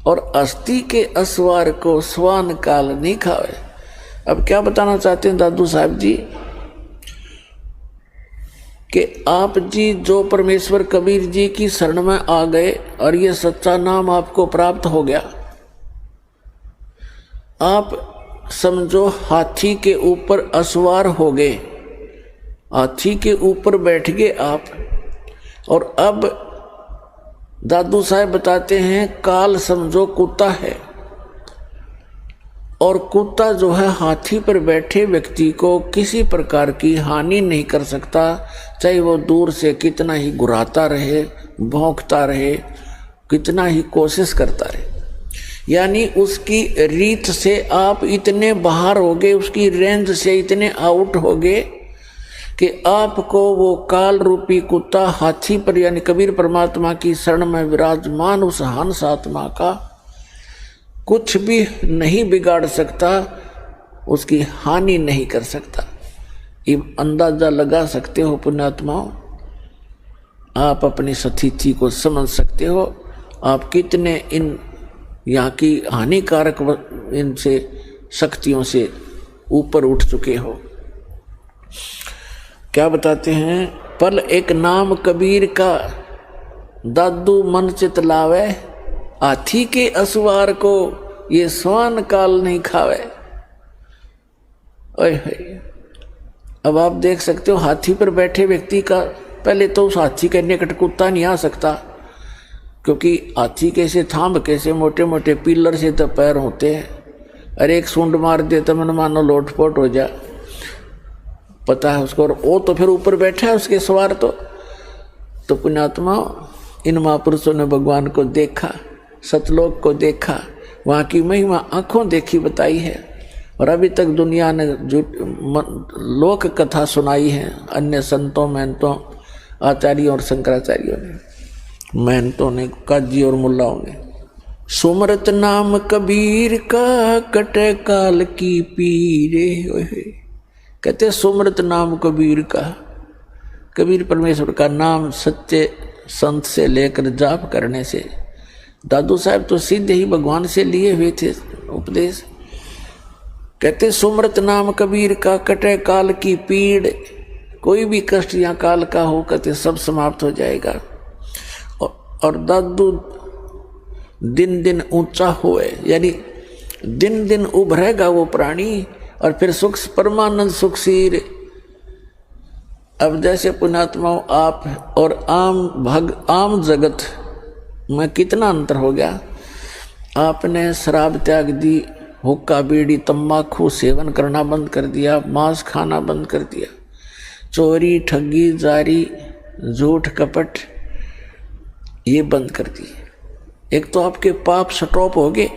और अस्थि के असवार को स्वान काल नहीं खावे। अब क्या बताना चाहते हैं दादू साहब जी कि आप जी जो परमेश्वर कबीर जी की शरण में आ गए और ये सच्चा नाम आपको प्राप्त हो गया, आप समझो हाथी के ऊपर असवार हो गए, हाथी के ऊपर बैठ गए आप। और अब दादू साहब बताते हैं काल समझो कुत्ता है, और कुत्ता जो है हाथी पर बैठे व्यक्ति को किसी प्रकार की हानि नहीं कर सकता, चाहे वो दूर से कितना ही गुर्राता रहे, भौंकता रहे, कितना ही कोशिश करता रहे। यानी उसकी रीत से आप इतने बाहर हो गए, उसकी रेंज से इतने आउट हो गए कि आपको वो काल रूपी कुत्ता हाथी पर यानी कबीर परमात्मा की शरण में विराजमान उस हंस आत्मा का कुछ भी नहीं बिगाड़ सकता, उसकी हानि नहीं कर सकता। ये अंदाजा लगा सकते हो पुण्यात्माओं, आप अपनी स्थिति को समझ सकते हो, आप कितने इन यहाँ की हानिकारक इनसे शक्तियों से ऊपर उठ चुके हो। क्या बताते हैं, पल एक नाम कबीर का दादू मन चित लावे, हाथी के असवार को ये स्वान काल नहीं खावे। ओए अब आप देख सकते हो हाथी पर बैठे व्यक्ति का, पहले तो उस हाथी के निकट कुत्ता नहीं आ सकता, क्योंकि हाथी कैसे थांब कैसे मोटे मोटे पिलर से तो पैर होते हैं, अरे एक सूंड मार दे तो मन मानो लोटपोट हो जा, पता है उसको। और वो तो फिर ऊपर बैठा है उसके सवार। तो पुण्यात्मा इन महापुरुषों ने भगवान को देखा, सतलोक को देखा, वहाँ की महिमा आंखों देखी बताई है, और अभी तक दुनिया ने लोक कथा सुनाई है अन्य संतों महंतों आचार्यों और शंकराचार्यों ने, महंतों ने, काजी और मुल्लाओं ने। सुमरत नाम कबीर का कटे काल की पीरे, कहते सुमरत नाम कबीर का, कबीर परमेश्वर का नाम सच्चे संत से लेकर जाप करने से, दादू साहब तो सीधे ही भगवान से लिए हुए थे उपदेश। कहते सुमरत नाम कबीर का कटे काल की पीड़, कोई भी कष्ट या काल का हो कहते सब समाप्त हो जाएगा। और दादू दिन दिन ऊंचा हुए, यानी दिन दिन उभरेगा वो प्राणी, और फिर सुख परमानंद सुखसीर। अब जैसे पुण्यात्माओं आप और आम जगत में कितना अंतर हो गया। आपने शराब त्याग दी, हुक्का बीड़ी तंबाकू सेवन करना बंद कर दिया, मांस खाना बंद कर दिया, चोरी ठगी जारी झूठ कपट ये बंद कर दिए। एक तो आपके पाप स्टॉप हो गए,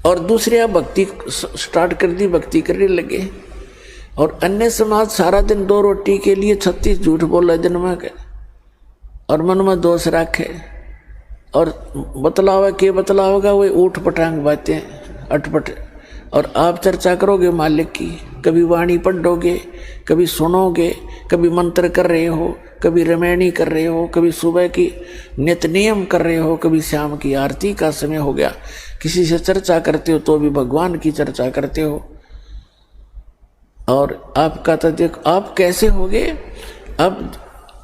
और दूसरे आप भक्ति स्टार्ट कर दी, भक्ति करने लगे। और अन्य समाज सारा दिन 2 रोटी के लिए 36 झूठ बोला दिन में, और मन में दोष रखे, और बतलावेगा वो ऊठ पटांग बातें अटपट। और आप चर्चा करोगे मालिक की, कभी वाणी पढ़ोगे, कभी सुनोगे, कभी मंत्र कर रहे हो, कभी रमैनी कर रहे हो, कभी सुबह की नित्य नियम कर रहे हो, कभी शाम की आरती का समय हो गया, किसी से चर्चा करते हो तो भी भगवान की चर्चा करते हो। और आपका तो देखो आप कैसे हो गए। अब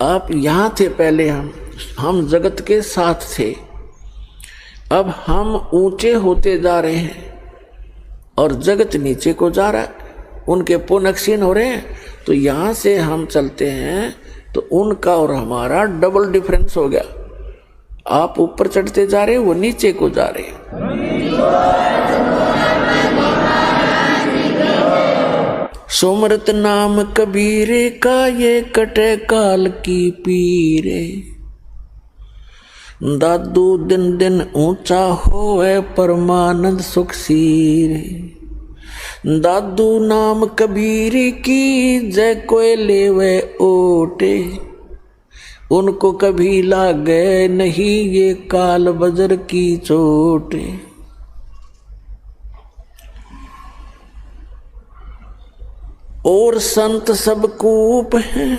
आप यहाँ थे, पहले हम जगत के साथ थे, अब हम ऊंचे होते जा रहे हैं और जगत नीचे को जा रहा है, उनके पुण्य क्षीण हो रहे हैं। तो यहाँ से हम चलते हैं तो उनका और हमारा डबल डिफरेंस हो गया। आप ऊपर चढ़ते जा रहे हैं, वो नीचे को जा रहे हैं। सुमरत नाम कबीर का ये कटे काल की पीरे, दादू दिन दिन ऊंचा होए परमानंद सुखसीर। दादू नाम कबीर की जय कोई लेवे ओटे, उनको कभी लागे नहीं ये काल बजर की चोटे। और संत सब कूप हैं,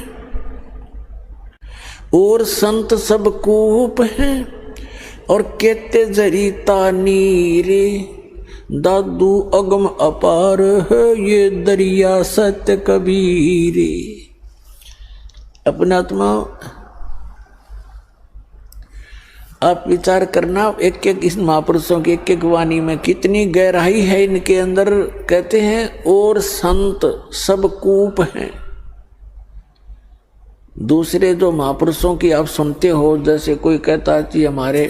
और संत सब कूप हैं, और कहते जरीता नीरे, दादू अगम अपार है ये दरिया सत्य कबीरे। अपने आत्मा आप विचार करना, एक एक इस महापुरुषों की एक एक वाणी में कितनी गहराई है इनके अंदर। कहते हैं और संत सब कूप हैं। दूसरे जो महापुरुषों की आप सुनते हो, जैसे कोई कहता है कि हमारे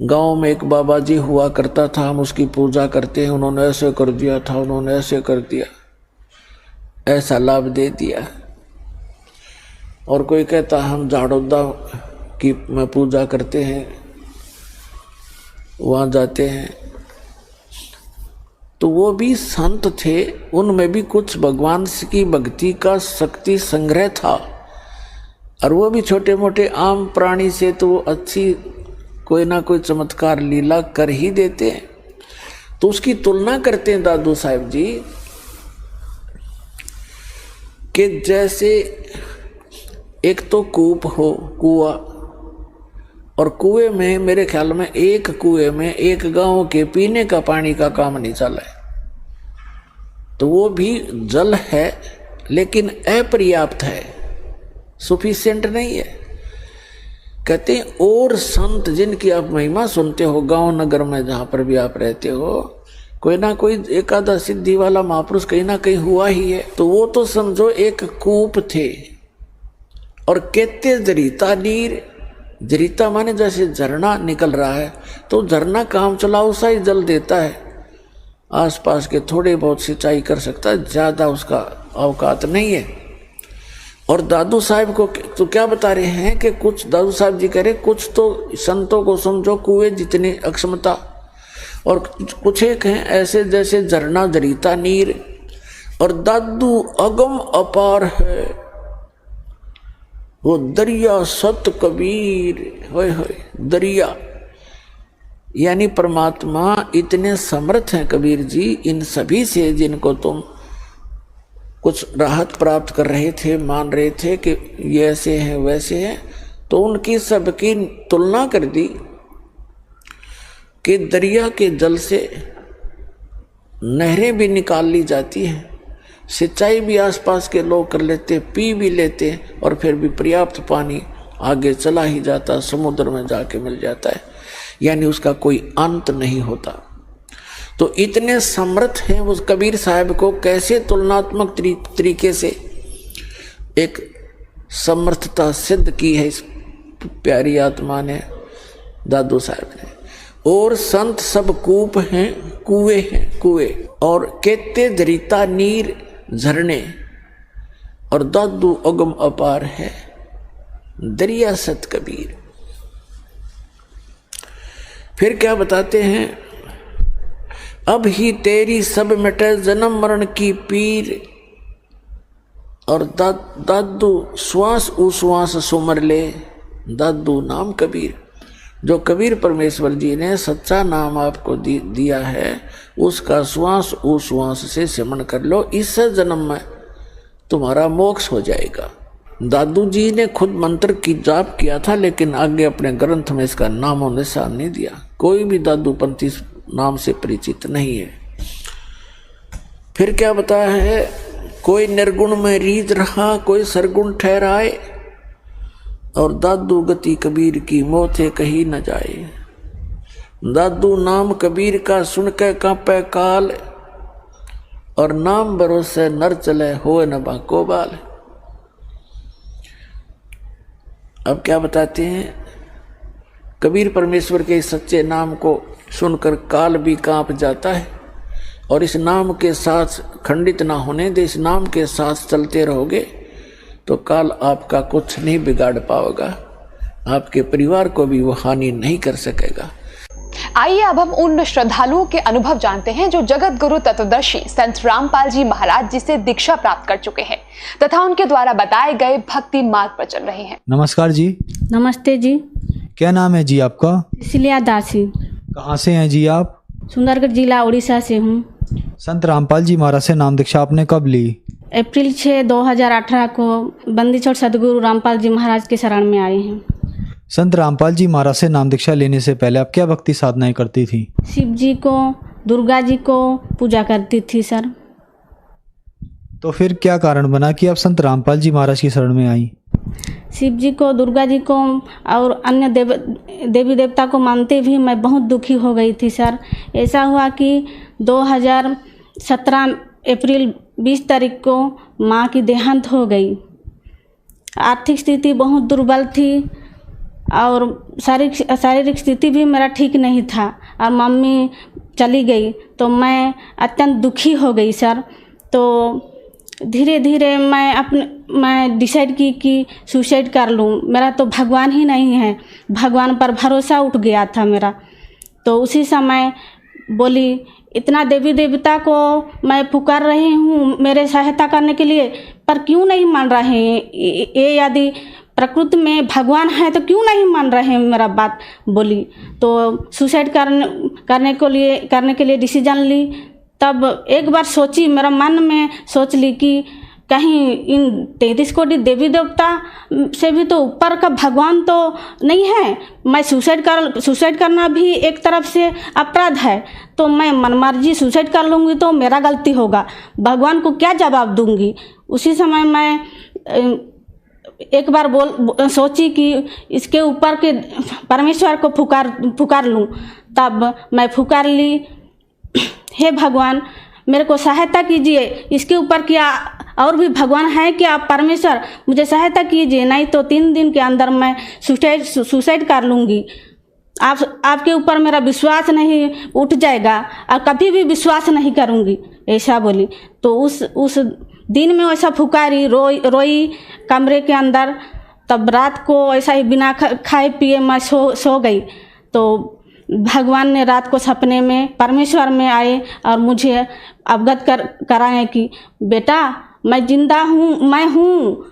गांव में एक बाबा जी हुआ करता था, हम उसकी पूजा करते हैं, उन्होंने ऐसे कर दिया था, उन्होंने ऐसे कर दिया, ऐसा लाभ दे दिया। और कोई कहता हम झाड़ोदा की में पूजा करते हैं, वहाँ जाते हैं, तो वो भी संत थे, उनमें भी कुछ भगवान की भक्ति का शक्ति संग्रह था। और वो भी छोटे मोटे आम प्राणी से तो वो अच्छी कोई ना कोई चमत्कार लीला कर ही देते हैं। तो उसकी तुलना करते हैं दादू साहब जी कि जैसे एक तो कूप हो, कुआ, और कुएं में मेरे ख्याल में एक कुएं में एक गांव के पीने का पानी का काम नहीं चला है, तो वो भी जल है लेकिन अपर्याप्त है, सफिशिएंट नहीं है। कहते हैं और संत जिनकी आप महिमा सुनते हो गांव नगर में जहां पर भी आप रहते हो, कोई ना कोई एकादा सिद्धि वाला महापुरुष कहीं ना कहीं हुआ ही है। तो वो तो समझो एक कूप थे, और कहते जरीता नीर, जरीता माने जैसे झरना निकल रहा है, तो झरना काम चलाओ सा ही जल देता है, आसपास के थोड़े बहुत सिंचाई कर सकता है, ज्यादा उसका औकात नहीं है। और दादू साहब को तो क्या बता रहे हैं कि कुछ दादू साहब जी कह रहे कुछ तो संतों को समझो कुएं जितनी अक्षमता, और कुछ एक हैं ऐसे जैसे झरना जरीता नीर, और दादू अगम अपार है वो दरिया सत कबीर। होय होय, दरिया यानी परमात्मा इतने समर्थ हैं कबीर जी इन सभी से, जिनको तुम कुछ राहत प्राप्त कर रहे थे, मान रहे थे कि ये ऐसे हैं वैसे हैं, तो उनकी सबकी तुलना कर दी कि दरिया के जल से नहरें भी निकाल ली जाती हैं, सिंचाई भी आसपास के लोग कर लेते, पी भी लेते, और फिर भी पर्याप्त पानी आगे चला ही जाता, समुद्र में जाके मिल जाता है, यानी उसका कोई अंत नहीं होता। तो इतने समर्थ हैं उस कबीर साहब को कैसे तुलनात्मक तरीके से एक समर्थता सिद्ध की है इस प्यारी आत्मा ने, दादू साहब ने। और संत सब कूप हैं, कुएं हैं, कुएं, और कहते जरीता नीर झरने, और दादू अगम अपार है दरिया सत कबीर। फिर क्या बताते हैं, अब ही तेरी सब मिटे जन्म मरण की पीर, और दादू श्वास उश्वास सुमर ले, दादू नाम कबीर। जो कबीर परमेश्वर जी ने सच्चा नाम आपको दिया है, उसका श्वास उश्वास से सिमरण कर लो, इस जन्म में तुम्हारा मोक्ष हो जाएगा। दादू जी ने खुद मंत्र की जाप किया था, लेकिन आगे अपने ग्रंथ में इसका नामो निशान नहीं दिया। कोई भी दादू पंथी नाम से परिचित नहीं है। फिर क्या बताया है, कोई निर्गुण में रीझ रहा, कोई सरगुण ठहराए, और दादू गति कबीर की मोथे कहीं न जाए। दादू नाम कबीर का सुन के कांपे काल, और नाम भरोसे नर चले होए न बाको बाल। अब क्या बताते हैं, कबीर परमेश्वर के सच्चे नाम को सुनकर काल भी कांप जाता है, और इस नाम के साथ खंडित ना होने दे, इस नाम के साथ चलते रहोगे तो काल आपका कुछ नहीं बिगाड़ पाएगा, आपके परिवार को भी वो हानि नहीं कर सकेगा। आइए अब हम उन श्रद्धालुओं के अनुभव जानते हैं जो जगत गुरु तत्वदर्शी संत रामपाल जी महाराज जी से दीक्षा प्राप्त कर चुके हैं तथा उनके द्वारा बताए गए भक्ति मार्ग पर चल रहे हैं। नमस्कार जी। नमस्ते जी। क्या नाम है जी आपका? सिलिया दासी। कहाँ से हैं जी आप? सुंदरगढ़ जिला उड़ीसा से हूँ। संत रामपाल जी महाराज से नाम दीक्षा आपने कब ली? अप्रैल 6, 2018 को बंदी छोड़ सदगुरु रामपाल जी महाराज के शरण में आए हैं। संत रामपाल जी महाराज से नाम दीक्षा लेने से पहले आप क्या भक्ति साधनाएं करती थी? शिव जी को, दुर्गा जी को पूजा करती थी सर। तो फिर क्या कारण बना कि आप संत रामपाल जी महाराज की शरण में आई? शिव जी को, दुर्गा जी को और अन्य देवी देवता को मानते भी मैं बहुत दुखी हो गई थी सर। ऐसा हुआ कि 2017 अप्रैल 20 तारीख को माँ की देहांत हो गई। आर्थिक स्थिति बहुत दुर्बल थी और शारीरिक स्थिति भी मेरा ठीक नहीं था और मम्मी चली गई तो मैं अत्यंत दुखी हो गई सर। तो धीरे धीरे मैं डिसाइड की कि सुसाइड कर लूँ। मेरा तो भगवान ही नहीं है, भगवान पर भरोसा उठ गया था मेरा। तो उसी समय बोली इतना देवी देवता को मैं पुकार रही हूँ मेरे सहायता करने के लिए, पर क्यों नहीं मान रहे हैं ये? यदि प्रकृति में भगवान है तो क्यों नहीं मान रहे हैं मेरा बात? बोली तो सुसाइड करने के लिए डिसीजन ली। तब एक बार सोची, मेरा मन में सोच ली कि कहीं इन 33 कोटि देवी देवता से भी तो ऊपर का भगवान तो नहीं है। मैं सुसाइड करना भी एक तरफ से अपराध है, तो मैं मनमर्जी सुसाइड कर लूँगी तो मेरा गलती होगा, भगवान को क्या जवाब दूँगी। उसी समय मैं एक बार सोची कि इसके ऊपर के परमेश्वर को पुकार लूँ। तब मैं पुकार ली, हे भगवान मेरे को सहायता कीजिए, इसके ऊपर क्या और भी भगवान है क्या? परमेश्वर मुझे सहायता कीजिए, नहीं तो 3 दिन के अंदर मैं सुसाइड कर लूँगी। आपके ऊपर मेरा विश्वास नहीं उठ जाएगा और कभी भी विश्वास नहीं करूँगी, ऐसा बोली। तो उस दिन में वैसा फुकारी, रोई कमरे के अंदर। तब रात को ऐसा ही बिना खाए पिए मैं सो गई। तो भगवान ने रात को सपने में परमेश्वर में आए और मुझे अवगत कराए कि बेटा मैं जिंदा हूँ,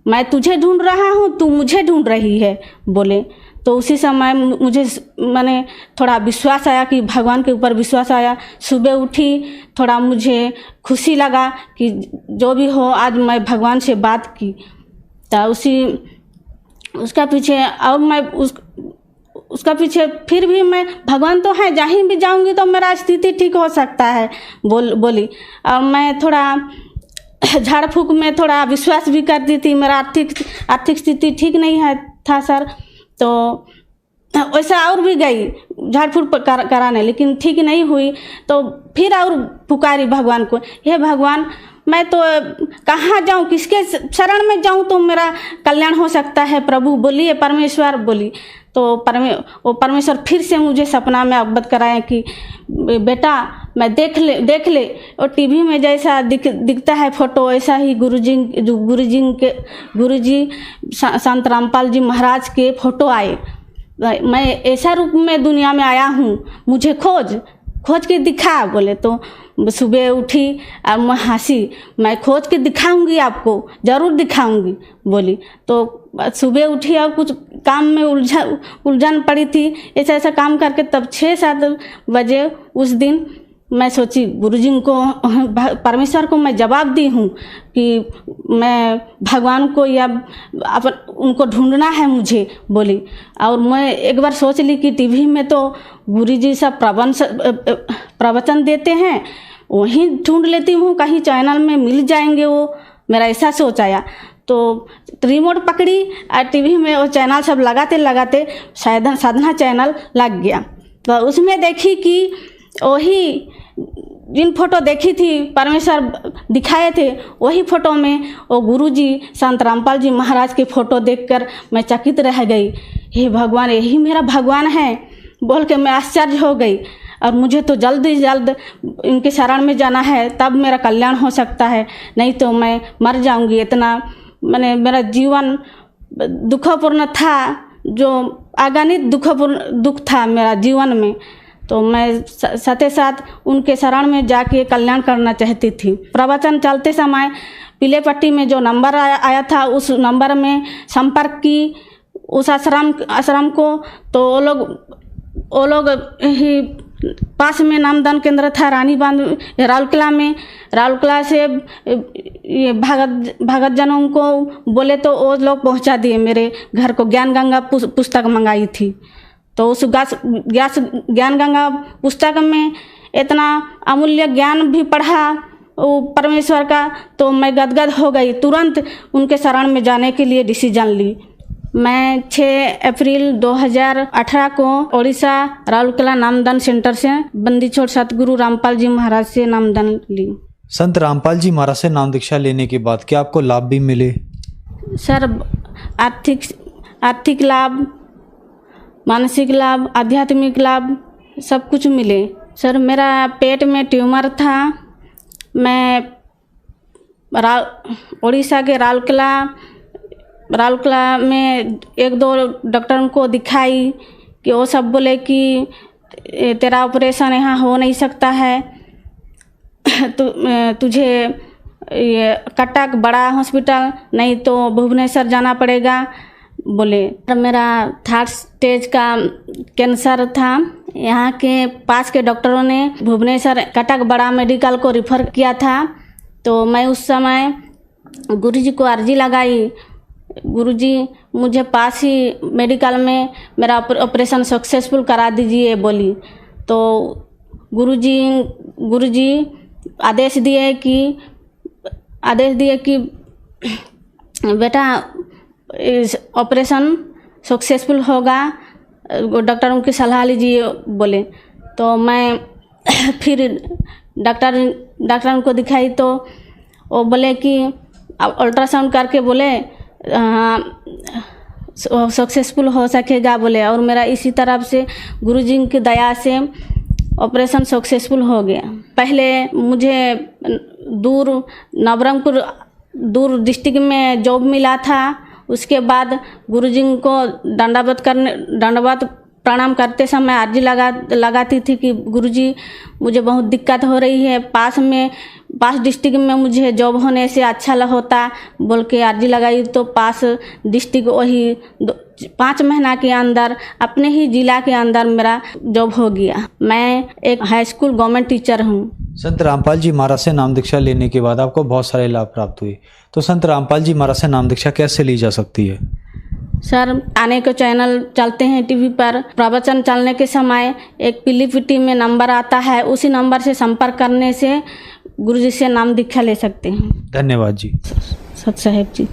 मैं तुझे ढूंढ रहा हूँ, तू मुझे ढूंढ रही है, बोले। तो उसी समय मैंने थोड़ा विश्वास आया कि भगवान के ऊपर विश्वास आया। सुबह उठी, थोड़ा मुझे खुशी लगा कि जो भी हो आज मैं भगवान से बात की। तो उसका पीछे और मैं उसका पीछे फिर भी मैं भगवान तो है, जहीं भी जाऊंगी तो मेरा स्थिति ठीक हो सकता है बोली। और मैं थोड़ा झाड़ फूक में थोड़ा विश्वास भी करती थी। मेरा आर्थिक स्थिति ठीक नहीं है था सर। तो वैसा और भी गई झाड़ फूक कराने, लेकिन ठीक नहीं हुई। तो फिर और पुकारी भगवान को, हे भगवान मैं तो कहाँ जाऊँ, किसके शरण में जाऊँ तो मेरा कल्याण हो सकता है? प्रभु बोलिए, परमेश्वर बोली। तो परमेश्वर फिर से मुझे सपना में अवगत कराए कि बेटा मैं देख ले और टीवी में जैसा दिखता है फोटो, ऐसा ही गुरुजी संत रामपाल जी महाराज के फोटो आए। मैं ऐसा रूप में दुनिया में आया हूँ, मुझे खोज के दिखा, बोले। तो सुबह उठी और मैं हंसी, मैं खोज के दिखाऊंगी, आपको ज़रूर दिखाऊंगी, बोली। तो सुबह उठी और कुछ काम में उलझन पड़ी थी, ऐसा काम करके तब 6-7 बजे उस दिन मैं सोची गुरुजी को, परमेश्वर को मैं जवाब दी हूँ कि मैं भगवान को या उनको ढूंढना है मुझे, बोली। और मैं एक बार सोच ली कि टीवी में तो गुरुजी सब प्रवचन देते हैं, वहीं ढूंढ लेती हूँ, कहीं चैनल में मिल जाएंगे वो, मेरा ऐसा सोच आया। तो रिमोट पकड़ी और टीवी में वो चैनल सब लगाते साधना चैनल लग गया। तो उसमें देखी कि वही जिन फोटो देखी थी परमेश्वर दिखाए थे, वही फोटो में वो गुरुजी संत रामपाल जी महाराज के फोटो देखकर मैं चकित रह गई। हे भगवान, यही मेरा भगवान है बोल के मैं आश्चर्य हो गई। और मुझे तो जल्द ही जल्द इनके शरण में जाना है, तब मेरा कल्याण हो सकता है, नहीं तो मैं मर जाऊंगी। इतना मेरा जीवन दुखपूर्ण था, जो अगणित दुख था मेरा जीवन में। तो मैं साथ साथ उनके शरण में जाके कल्याण करना चाहती थी। प्रवचन चलते समय पीले पट्टी में जो नंबर आया था उस नंबर में संपर्क की उस आश्रम को, तो वो लोग ही पास में नामदान केंद्र था रानी बांध राउरकेला में, राउरकेला से ये भगत जनों को बोले तो वो लोग पहुंचा दिए मेरे घर को। ज्ञान गंगा पुस्तक मंगाई थी, तो उस ज्ञान गंगा पुस्तक में इतना अमूल्य ज्ञान भी पढ़ा वो परमेश्वर का, तो मैं गदगद हो गई। तुरंत उनके शरण में जाने के लिए डिसीजन ली। मैं 6 अप्रैल 2018 को ओडिशा राउरकेला नामदान सेंटर से बंदी छोड़ सतगुरु रामपाल जी महाराज से नामदान ली। संत रामपाल जी महाराज से नाम दीक्षा लेने के बाद क्या आपको लाभ भी मिले? सर, आर्थिक लाभ, मानसिक लाभ, आध्यात्मिक लाभ सब कुछ मिले। सर, मेरा पेट में ट्यूमर था। मैं ओडिशा के राउरकेला में 1-2 डॉक्टरों को दिखाई कि वो सब बोले कि तेरा ऑपरेशन यहाँ हो नहीं सकता है, तुझे ये कटक बड़ा हॉस्पिटल नहीं तो भुवनेश्वर जाना पड़ेगा बोले। मेरा 3rd स्टेज का कैंसर था। यहाँ के पास के डॉक्टरों ने भुवनेश्वर कटक बड़ा मेडिकल को रिफ़र किया था। तो मैं उस समय गुरुजी को अर्जी लगाई, गुरुजी मुझे पास ही मेडिकल में मेरा ऑपरेशन सक्सेसफुल करा दीजिए बोली। तो गुरुजी आदेश दिए कि बेटा इस ऑपरेशन सक्सेसफुल होगा, डॉक्टरों की सलाह लीजिए बोले। तो मैं फिर डॉक्टरों को दिखाई तो वो बोले कि अल्ट्रासाउंड करके बोले सक्सेसफुल हो सकेगा बोले। और मेरा इसी तरफ से गुरुजी की दया से ऑपरेशन सक्सेसफुल हो गया। पहले मुझे नवरंगपुर दूर डिस्ट्रिक्ट में जॉब मिला था। उसके बाद गुरुजी को दंडवत प्रणाम करते समय अर्जी लगाती थी कि गुरुजी मुझे बहुत दिक्कत हो रही है, पास डिस्ट्रिक्ट में मुझे जॉब होने से अच्छा होता बोल के अर्जी लगाई। तो पास डिस्ट्रिक्ट वही 5 महीना के अंदर अपने ही जिला के अंदर मेरा जॉब हो गया। मैं एक हाई स्कूल गवर्नमेंट टीचर हूँ। संत रामपाल जी महाराज से नाम दीक्षा लेने के बाद आपको बहुत सारे लाभ प्राप्त हुए, तो संत रामपाल जी महाराज से नाम दीक्षा कैसे ली जा सकती है? सर, आने के चैनल चलते हैं टीवी पर, प्रवचन चलने के समय एक पीली पट्टी में नंबर आता है, उसी नंबर से संपर्क करने से गुरुजी से नाम दीक्षा ले सकते हैं। धन्यवाद जी। सत साहेब जी।